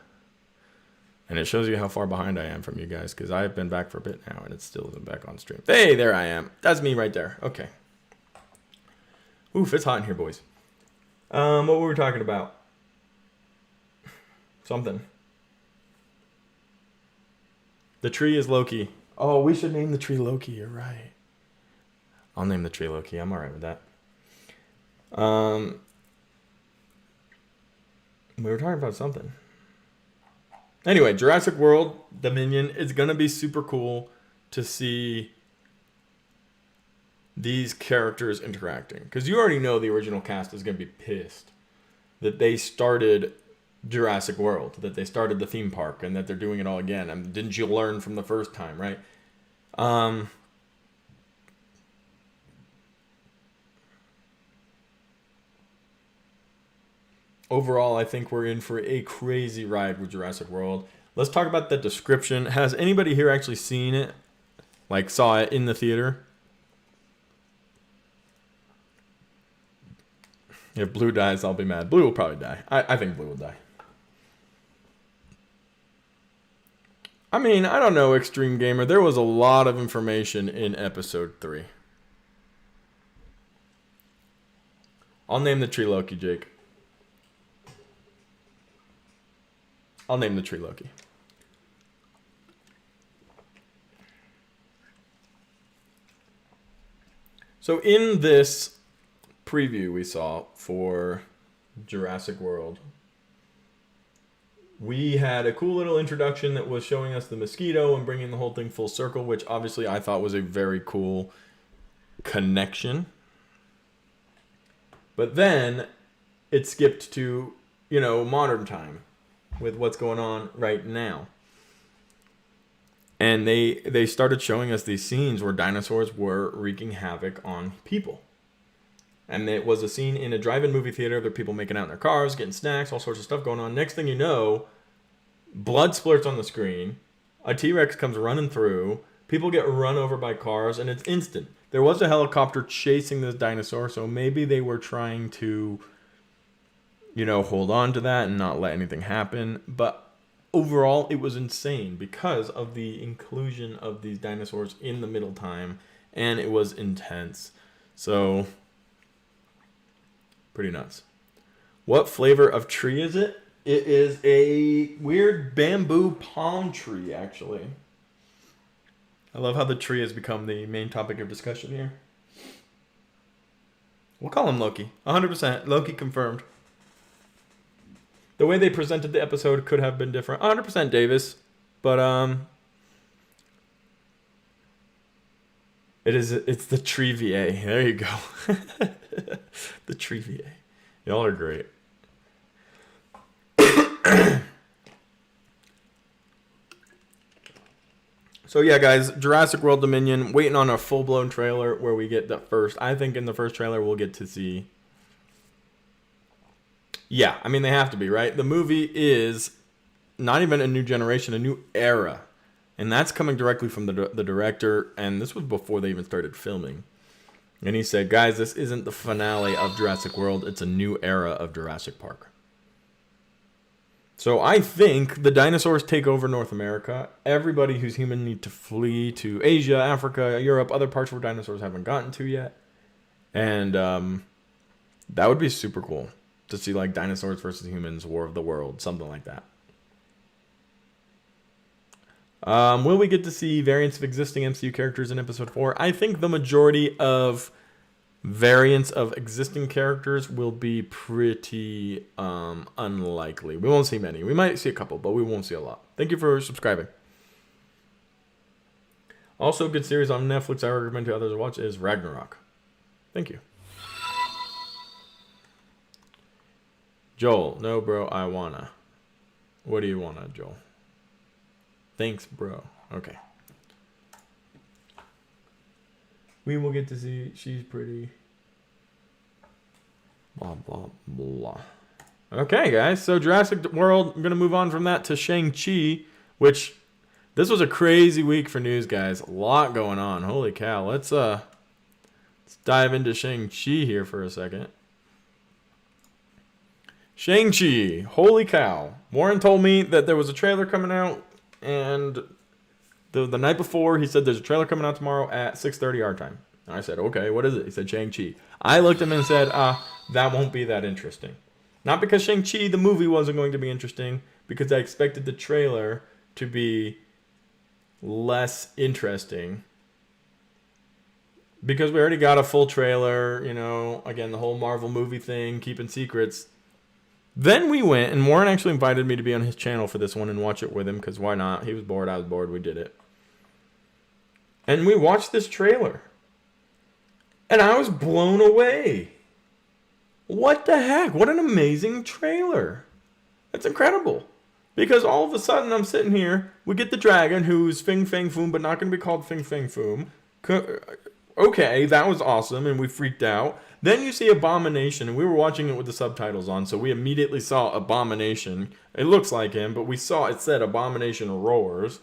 and it shows you how far behind I am from you guys, because I've been back for a bit now, and it still isn't back on stream. Hey, there I am. That's me right there. Okay. Oof, it's hot in here, boys. What were we talking about? Something. The tree is Loki. Oh, we should name the tree Loki. You're right. I'll name the tree Loki. I'm all right with that. We were talking about something. Anyway, Jurassic World Dominion is going to be super cool to see these characters interacting. Because you already know the original cast is going to be pissed that they started Jurassic World, that they started the theme park, and that they're doing it all again. I mean, didn't you learn from the first time, right? Overall, I think we're in for a crazy ride with Jurassic World. Let's talk about the description. Has anybody here actually seen it? Like, saw it in the theater? If Blue dies, I'll be mad. Blue will probably die. I think Blue will die. I mean, I don't know, Extreme Gamer. There was a lot of information in episode 3. I'll name the tree Loki, Jake. I'll name the tree Loki. So in this preview we saw for Jurassic World, we had a cool little introduction that was showing us the mosquito and bringing the whole thing full circle, which obviously I thought was a very cool connection. But then it skipped to, modern time with what's going on right now. And they started showing us these scenes where dinosaurs were wreaking havoc on people. And it was a scene in a drive-in movie theater. There are people making out in their cars, getting snacks, all sorts of stuff going on. Next thing you know, blood splurts on the screen. A T-Rex comes running through. People get run over by cars, and it's instant. There was a helicopter chasing this dinosaur, so maybe they were trying to, hold on to that and not let anything happen. But overall, it was insane because of the inclusion of these dinosaurs in the middle time, and it was intense. So, pretty nuts. What flavor of tree is it? It is a weird bamboo palm tree, actually. I love how the tree has become the main topic of discussion here. We'll call him Loki. 100%. Loki confirmed. The way they presented the episode could have been different. 100% Davis. But, it's the tree VA. There you go. The tree VA. Y'all are great. So yeah, guys, Jurassic World Dominion, waiting on a full-blown trailer where we get I think in the first trailer we'll get to see. Yeah, I mean, they have to be, right? The movie is not even a new generation, a new era. And that's coming directly from the director, and this was before they even started filming. And he said, guys, this isn't the finale of Jurassic World, it's a new era of Jurassic Park. So I think the dinosaurs take over North America. Everybody who's human need to flee to Asia, Africa, Europe, other parts where dinosaurs haven't gotten to yet. And that would be super cool to see like dinosaurs versus humans, War of the World, something like that. Will we get to see variants of existing MCU characters in episode 4? I think the majority of variants of existing characters will be pretty unlikely. We won't see many. We might see a couple, but we won't see a lot. Thank you for subscribing. Also, a good series on Netflix I recommend to others to watch is Ragnarok. Thank you. Joel, no bro, I wanna. What do you wanna, Joel? Thanks, bro. Okay. We will get to see. She's pretty. blah, blah, blah. Okay, guys. So Jurassic World, I'm going to move on from that to Shang-Chi, which this was a crazy week for news, guys. A lot going on. Holy cow. Let's dive into Shang-Chi here for a second. Shang-Chi. Holy cow. Warren told me that there was a trailer coming out, and the night before, he said there's a trailer coming out tomorrow at 6:30 our time. And I said, okay, what is it? He said Shang-Chi. I looked at him and said, that won't be that interesting. Not because Shang-Chi, the movie, wasn't going to be interesting, because I expected the trailer to be less interesting. Because we already got a full trailer, again, the whole Marvel movie thing, keeping secrets. Then we went, and Warren actually invited me to be on his channel for this one and watch it with him, because why not? He was bored, I was bored, we did it. And we watched this trailer. And I was blown away. What the heck? What an amazing trailer. That's incredible. Because all of a sudden I'm sitting here, we get the dragon who's Fing Fang Foom, but not going to be called Fing Fang Foom. Okay, that was awesome, and we freaked out. Then you see Abomination, and we were watching it with the subtitles on, so we immediately saw Abomination. It looks like him, but we saw it said Abomination roars.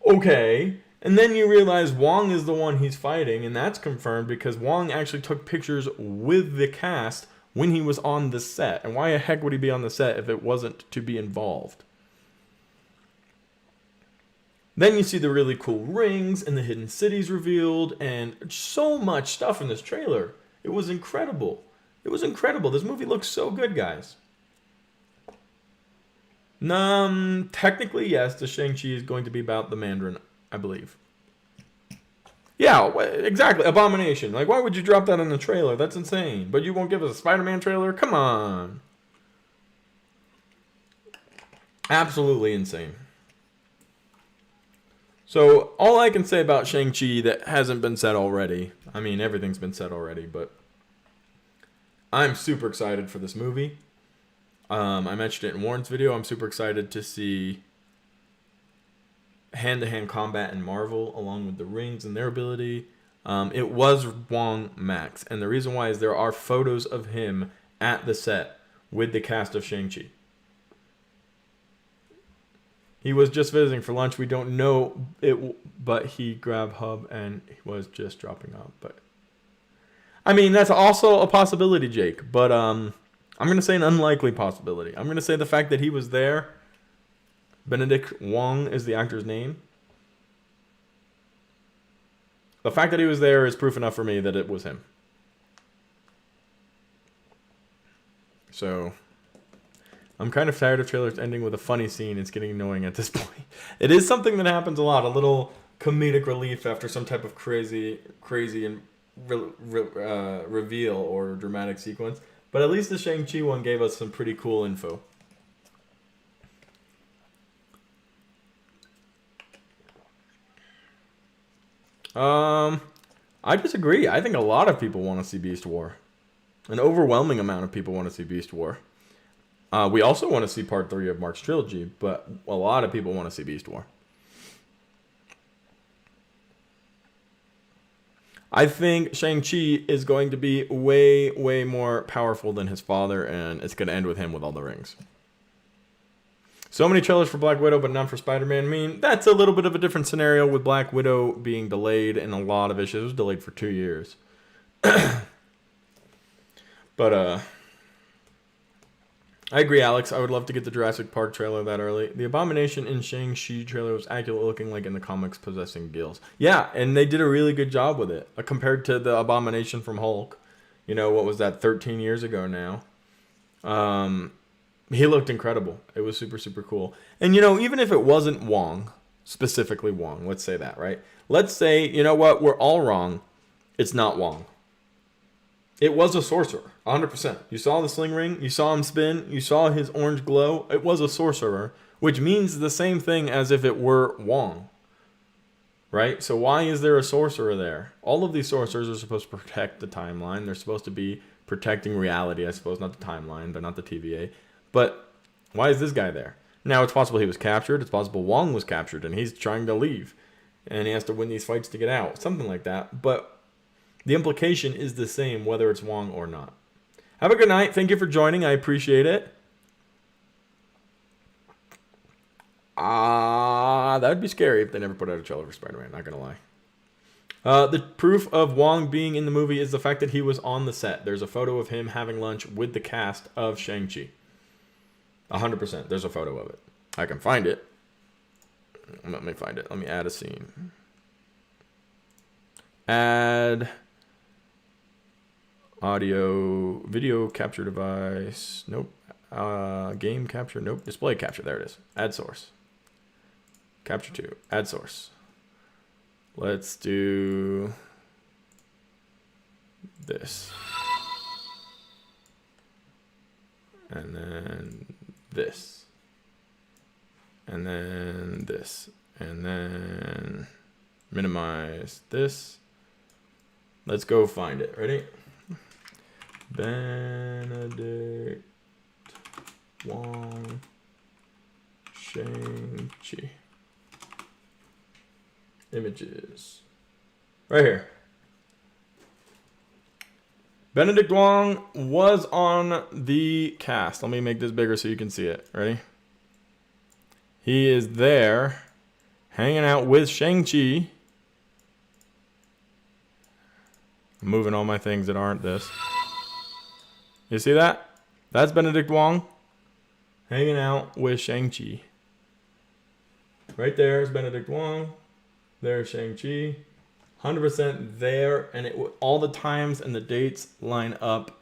Okay. And then you realize Wong is the one he's fighting, and that's confirmed because Wong actually took pictures with the cast when he was on the set. And why the heck would he be on the set if it wasn't to be involved? Then you see the really cool rings and the hidden cities revealed, and so much stuff in this trailer. It was incredible. It was incredible. This movie looks so good, guys. Technically, yes, the Shang-Chi is going to be about the Mandarin, I believe. Yeah, exactly. Abomination. Like, why would you drop that in the trailer? That's insane. But you won't give us a Spider-Man trailer? Come on. Absolutely insane. So, all I can say about Shang-Chi that hasn't been said already, I mean, everything's been said already, but I'm super excited for this movie. I mentioned it in Warren's video. I'm super excited to see hand-to-hand combat in Marvel, along with the rings and their ability. It was Wong Max, and the reason why is there are photos of him at the set with the cast of Shang-Chi. He was just visiting for lunch. We don't know it, but he grabbed Hub and he was just dropping off. But I mean, that's also a possibility, Jake. But I'm going to say an unlikely possibility. I'm going to say the fact that he was there. Benedict Wong is the actor's name. The fact that he was there is proof enough for me that it was him. So, I'm kind of tired of trailers ending with a funny scene. It's getting annoying at this point. It is something that happens a lot. A little comedic relief after some type of crazy and reveal or dramatic sequence. But at least the Shang-Chi one gave us some pretty cool info. I disagree. I think a lot of people want to see Beast War. An overwhelming amount of people want to see Beast War. We also want to see part 3 of Mark's trilogy, but a lot of people want to see Beast War. I think Shang-Chi is going to be way, way more powerful than his father, and it's going to end with him with all the rings. So many trailers for Black Widow, but none for Spider-Man. I mean, that's a little bit of a different scenario with Black Widow being delayed and a lot of issues. It was delayed for 2 years. But, I agree, Alex. I would love to get the Jurassic Park trailer that early. The Abomination in Shang-Chi trailer was accurate looking like in the comics possessing gills. Yeah, and they did a really good job with it. Compared to the Abomination from Hulk. You know, what was that, 13 years ago now? He looked incredible. It was super, super cool. And, you know, even if it wasn't Wong, specifically Wong, let's say that, right? Let's say, you know what, we're all wrong. It's not Wong. It was a sorcerer, 100%. You saw the sling ring. You saw him spin. You saw his orange glow. It was a sorcerer, which means the same thing as if it were Wong. Right? So why is there a sorcerer there? All of these sorcerers are supposed to protect the timeline. They're supposed to be protecting reality, I suppose. Not the timeline, but not the TVA. But why is this guy there? Now, it's possible he was captured. It's possible Wong was captured, and he's trying to leave. And he has to win these fights to get out. Something like that. But the implication is the same whether it's Wong or not. Have a good night. Thank you for joining. I appreciate it. That would be scary if they never put out a trailer for Spider-Man. Not gonna lie. The proof of Wong being in the movie is the fact that he was on the set. There's a photo of him having lunch with the cast of Shang-Chi. 100%. There's a photo of it. I can find it. Let me find it. Let me add a scene. Add audio, video capture device. Nope. Game capture. Nope. Display capture. There it is. Add source. Capture 2. Add source. Let's do this. And then this. And then this. And then minimize this. Let's go find it. Ready? Benedict Wong Shang-Chi. Images. Right here. Benedict Wong was on the cast. Let me make this bigger so you can see it. Ready? He is there hanging out with Shang-Chi. I'm moving all my things that aren't this. You see that? That's Benedict Wong hanging out with Shang-Chi. Right there is Benedict Wong. There's Shang-Chi. 100% there. And all the times and the dates line up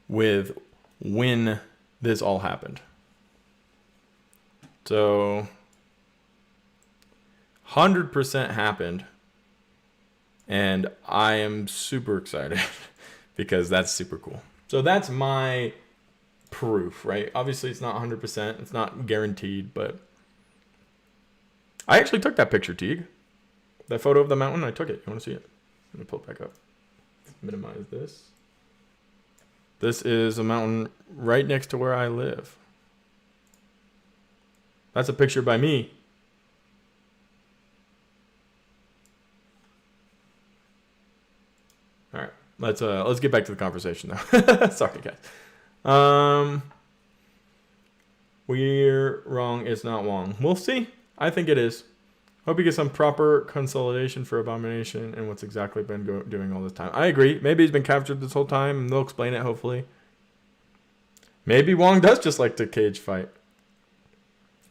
with when this all happened. So 100% happened. And I am super excited because that's super cool. So that's my proof, right? Obviously, it's not 100%. It's not guaranteed, but I actually took that picture, Teague. That photo of the mountain, I took it. You want to see it? Let me pull it back up. Minimize this. This is a mountain right next to where I live. That's a picture by me. All right, let's get back to the conversation now. Sorry, guys. We're wrong. It's not Wong. We'll see. I think it is. Hope you get some proper consolidation for Abomination and what's exactly been doing all this time. I agree. Maybe he's been captured this whole time, and they'll explain it, hopefully. Maybe Wong does just like to cage fight.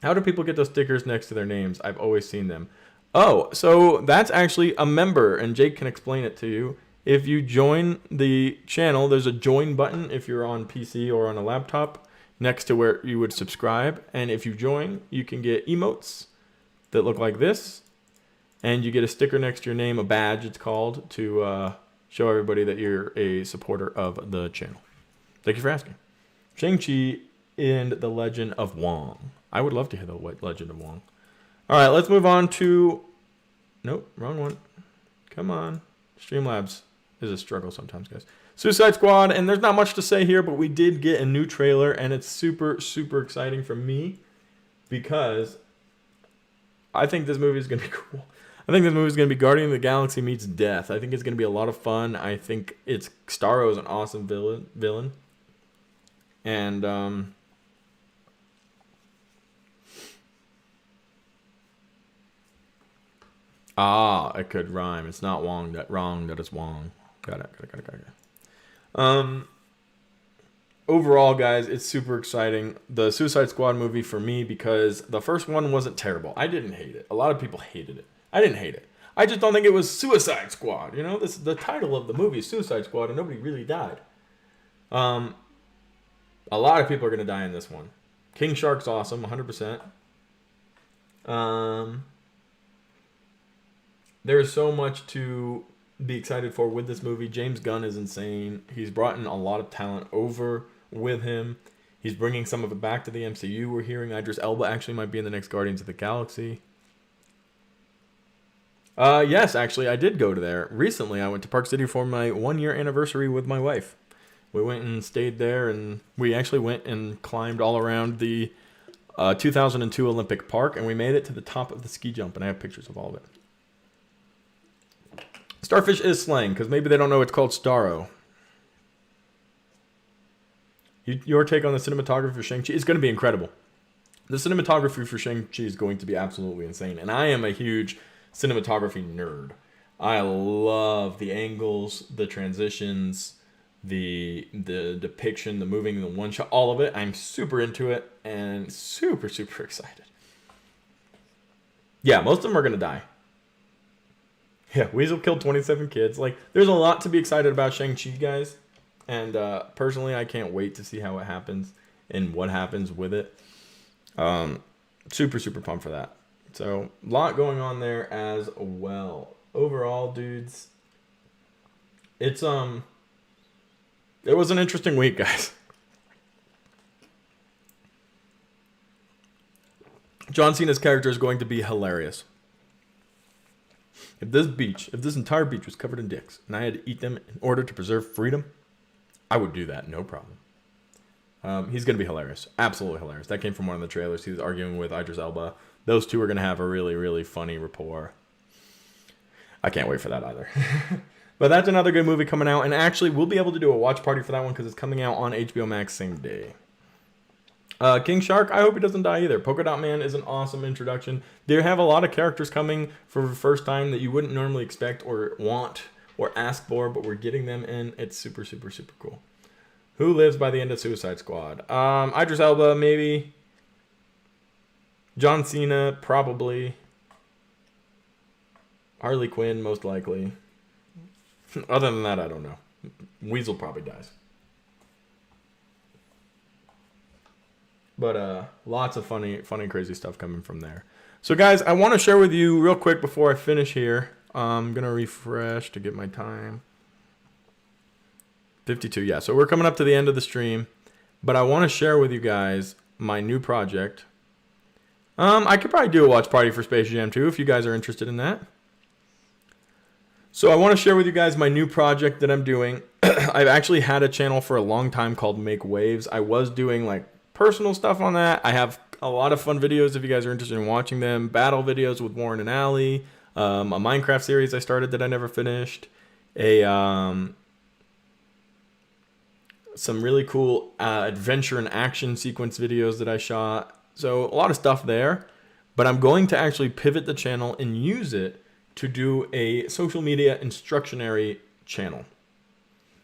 How do people get those stickers next to their names? I've always seen them. Oh, so that's actually a member, and Jake can explain it to you. If you join the channel, there's a join button if you're on PC or on a laptop next to where you would subscribe. And if you join, you can get emotes that look like this, and you get a sticker next to your name, a badge it's called, to show everybody that you're a supporter of the channel. Thank you for asking. Shang-Chi and the Legend of Wong. I would love to hear the Legend of Wong. All right, let's move on to... Nope, wrong one. Come on. Streamlabs is a struggle sometimes, guys. Suicide Squad, and there's not much to say here, but we did get a new trailer, and it's super, super exciting for me because I think this movie is going to be cool. I think this movie is going to be Guardian of the Galaxy meets Death. I think it's going to be a lot of fun. I think Starro is an awesome villain. And it could rhyme. It's not Wong. That is Wong. Got it. Overall, guys, it's super exciting. The Suicide Squad movie for me, because the first one wasn't terrible. I didn't hate it. A lot of people hated it. I didn't hate it. I just don't think it was Suicide Squad. You know, the title of the movie is Suicide Squad, and nobody really died. A lot of people are going to die in this one. King Shark's awesome, 100%. There's so much to be excited for with this movie. James Gunn is insane. He's brought in a lot of talent over with him. He's bringing some of it back to the MCU. We're hearing Idris Elba actually might be in the next Guardians of the Galaxy. Yes, actually, I did go to there. Recently, I went to Park City for my 1-year anniversary with my wife. We went and stayed there, and we actually went and climbed all around the 2002 Olympic Park, and we made it to the top of the ski jump, and I have pictures of all of it. Starfish is slang, because maybe they don't know it's called Starro. Your take on the cinematography for Shang-Chi is going to be incredible. The cinematography for Shang-Chi is going to be absolutely insane. And I am a huge cinematography nerd. I love the angles, the transitions, the depiction, the moving, the one shot, all of it. I'm super into it and super, super excited. Yeah, most of them are going to die. Yeah, Weasel killed 27 kids. Like, there's a lot to be excited about Shang-Chi, guys. And personally, I can't wait to see how it happens and what happens with it. Super, super pumped for that. So, a lot going on there as well. Overall, dudes, it was an interesting week, guys. John Cena's character is going to be hilarious. If this entire beach was covered in dicks and I had to eat them in order to preserve freedom, I would do that, no problem. He's going to be hilarious. Absolutely hilarious. That came from one of the trailers. He was arguing with Idris Elba. Those two are going to have a really, really funny rapport. I can't wait for that either. But that's another good movie coming out. And actually, we'll be able to do a watch party for that one because it's coming out on HBO Max same day. King Shark, I hope he doesn't die either. Polka Dot Man is an awesome introduction. They have a lot of characters coming for the first time that you wouldn't normally expect or want or ask for, but we're getting them in. It's super, super, super cool. Who lives by the end of Suicide Squad? Idris Elba, maybe. John Cena, probably. Harley Quinn, most likely. Other than that, I don't know. Weasel probably dies. But lots of funny, crazy stuff coming from there. So, guys, I want to share with you real quick before I finish here. I'm going to refresh to get my time. 52, yeah. So we're coming up to the end of the stream. But I want to share with you guys my new project. I could probably do a watch party for Space Jam 2 if you guys are interested in that. So I want to share with you guys my new project that I'm doing. I've actually had a channel for a long time called Make Waves. I was doing like personal stuff on that. I have a lot of fun videos if you guys are interested in watching them. Battle videos with Warren and Allie. A Minecraft series I started that I never finished. Some really cool adventure and action sequence videos that I shot. So a lot of stuff there. But I'm going to actually pivot the channel and use it to do a social media instructionary channel.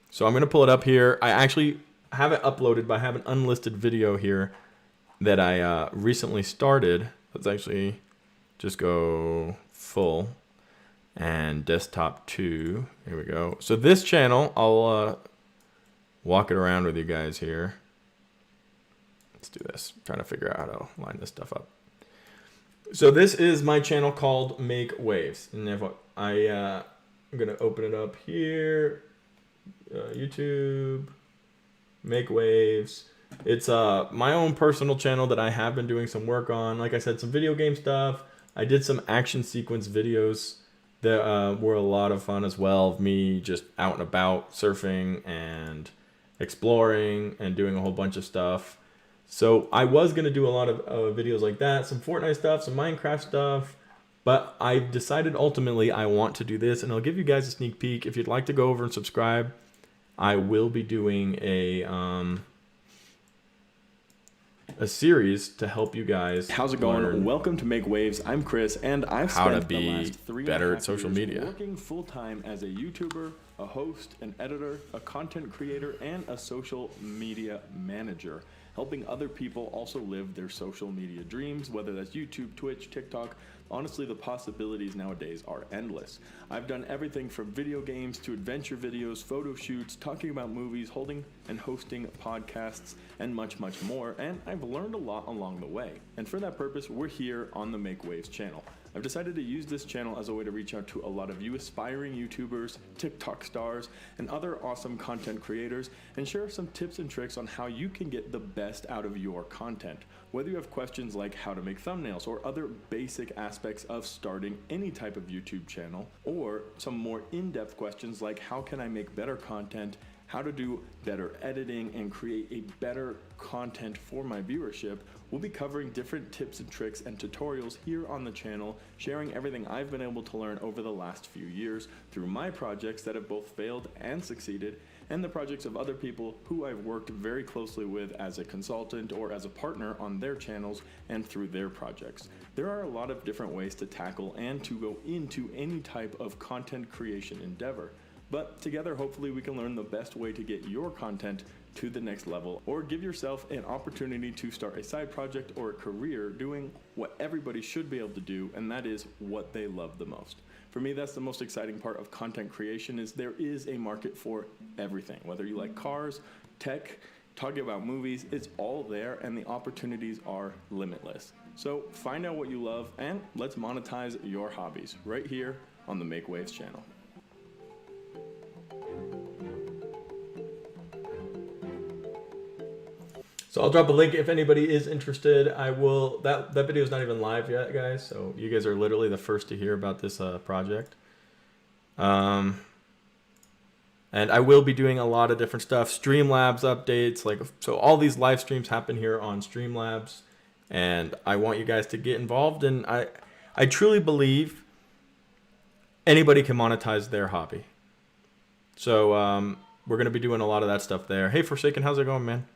So I'm going to pull it up here. I actually have it uploaded, but I have an unlisted video here that I recently started. Let's actually just go full and desktop 2. Here we go. So this channel, I'll walk it around with you guys here. Let's do this. I'm trying to figure out how to line this stuff up. So this is my channel called Make Waves. And if I'm going to open it up here. YouTube. Make Waves. It's my own personal channel that I have been doing some work on. Like I said, some video game stuff. I did some action sequence videos that were a lot of fun as well. Of me just out and about surfing and exploring and doing a whole bunch of stuff. So I was going to do a lot of videos like that. Some Fortnite stuff, some Minecraft stuff. But I decided ultimately I want to do this. And I'll give you guys a sneak peek. If you'd like to go over and subscribe, I will be doing a series to help you guys. How's it going? Welcome to Make Waves. I'm Chris, and I've spent the last 3 better at social media, working full-time as a YouTuber, a host, an editor, a content creator, and a social media manager, helping other people also live their social media dreams, whether that's YouTube, Twitch, TikTok. Honestly, the possibilities nowadays are endless. I've done everything from video games to adventure videos, photo shoots, talking about movies, holding and hosting podcasts, and much, much more. And I've learned a lot along the way. And for that purpose, we're here on the Make Waves channel. I've decided to use this channel as a way to reach out to a lot of you aspiring YouTubers, TikTok stars, and other awesome content creators, and share some tips and tricks on how you can get the best out of your content. Whether you have questions like how to make thumbnails or other basic aspects of starting any type of YouTube channel, or some more in-depth questions like how can I make better content, how to do better editing and create a better content for my viewership. We'll be covering different tips and tricks and tutorials here on the channel, sharing everything I've been able to learn over the last few years through my projects that have both failed and succeeded, and the projects of other people who I've worked very closely with as a consultant or as a partner on their channels and through their projects. There are a lot of different ways to tackle and to go into any type of content creation endeavor. But together, hopefully we can learn the best way to get your content to the next level, or give yourself an opportunity to start a side project or a career doing what everybody should be able to do, and that is what they love the most. For me, that's the most exciting part of content creation, is there is a market for everything. Whether you like cars, tech, talking about movies, it's all there, and the opportunities are limitless. So find out what you love, and let's monetize your hobbies right here on the Make Waves channel. So I'll drop a link if anybody is interested. I will. That video is not even live yet, guys. So you guys are literally the first to hear about this project. And I will be doing a lot of different stuff. Streamlabs updates, so all these live streams happen here on Streamlabs, and I want you guys to get involved. And I truly believe anybody can monetize their hobby. So we're gonna be doing a lot of that stuff there. Hey, Forsaken, how's it going, man?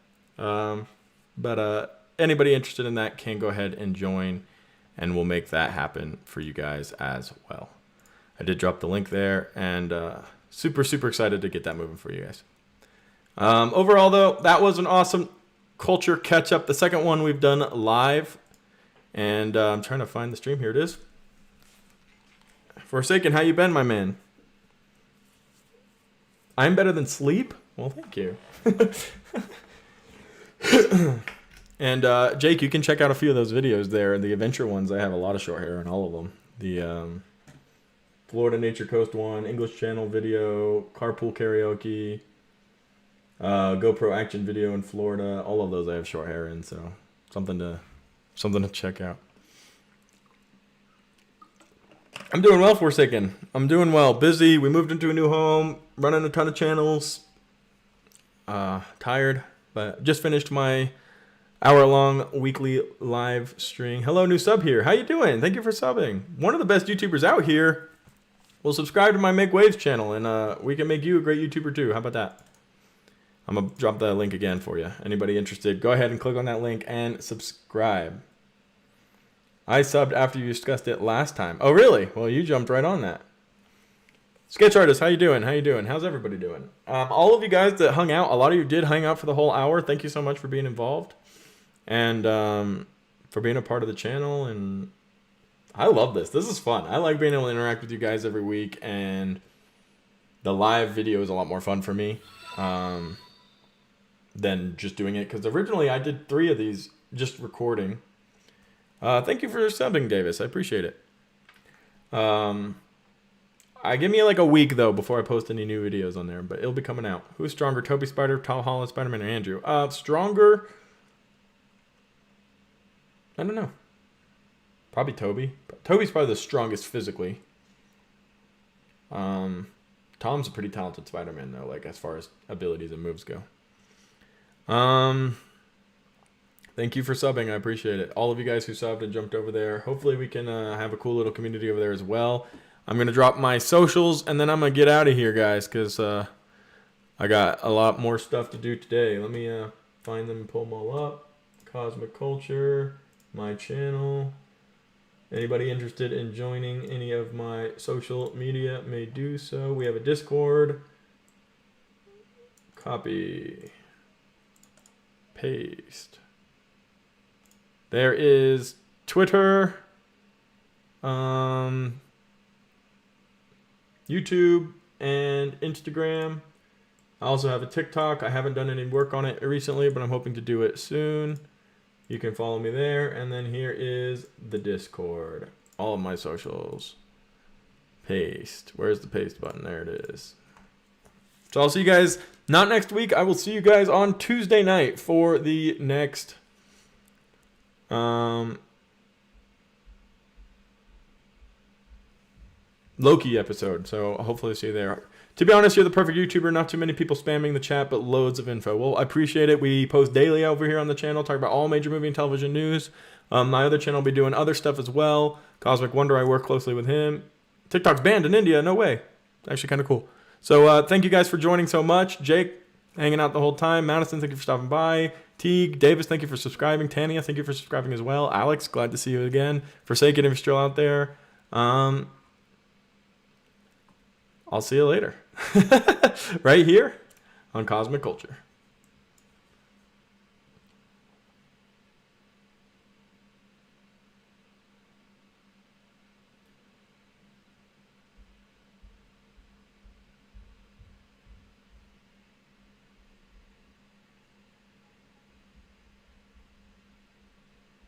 But anybody interested in that can go ahead and join, and we'll make that happen for you guys as well. I did drop the link there, and super excited to get that moving for you guys. Overall, though, that was an awesome culture catch up. The second one we've done live, and I'm trying to find the stream. Here it is. Forsaken, how you been, my man? I'm better than sleep? Well, thank you. And Jake, you can check out a few of those videos there. The adventure ones, I have a lot of short hair in all of them. The Florida Nature Coast one, English channel video, carpool karaoke, GoPro action video in Florida. All of those I have short hair in, so something to check out. I'm doing well, Forsaken. I'm doing well. Busy. We moved into a new home, running a ton of channels. Tired. But just finished my hour-long weekly live stream. Hello, new sub here. How you doing? Thank you for subbing. One of the best YouTubers out here. Well, subscribe to my Make Waves channel, and we can make you a great YouTuber too. How about that? I'm going to drop the link again for you. Anybody interested, go ahead and click on that link and subscribe. I subbed after you discussed it last time. Oh, really? Well, you jumped right on that. Sketch artist, how you doing? How you doing? How's everybody doing? All of you guys that hung out, a lot of you did hang out for the whole hour. Thank you so much for being involved, and for being a part of the channel. And I love this. This is fun. I like being able to interact with you guys every week, and the live video is a lot more fun for me than just doing it. Because originally I did 3 of these just recording. Thank you for subbing, Davis. I appreciate it. Give me like a week, though, before I post any new videos on there, but it'll be coming out. Who's stronger, Toby Spider, Tom Holland, Spider-Man, or Andrew? Stronger? I don't know. Probably Toby. Toby's probably the strongest physically. Tom's a pretty talented Spider-Man, though, like as far as abilities and moves go. Thank you for subbing. I appreciate it. All of you guys who subbed and jumped over there. Hopefully we can have a cool little community over there as well. I'm going to drop my socials, and then I'm going to get out of here, guys, because I got a lot more stuff to do today. Let me find them and pull them all up. Cosmic Culture, my channel. Anybody interested in joining any of my social media may do so. We have a Discord. Copy. Paste. There is Twitter. YouTube and Instagram. I also have a TikTok. I haven't done any work on it recently, but I'm hoping to do it soon. You can follow me there. And then here is the Discord. All of my socials. Paste. Where's the paste button? There it is. So I'll see you guys not next week. I will see you guys on Tuesday night for the next Loki episode. So hopefully see you there. To be honest, you're the perfect YouTuber. Not too many people spamming the chat, but loads of info. Well, I appreciate it. We post daily over here on the channel, talk about all major movie and television news. My other channel will be doing other stuff as well. Cosmic Wonder, I work closely with him. TikTok's banned in India. No way. Actually kind of cool. So thank you guys for joining so much. Jake, hanging out the whole time. Madison, thank you for stopping by. Teague, Davis, thank you for subscribing. Tanya, thank you for subscribing as well. Alex, glad to see you again. Forsaken, if you're still out there. I'll see you later. Right here on Cosmic Culture.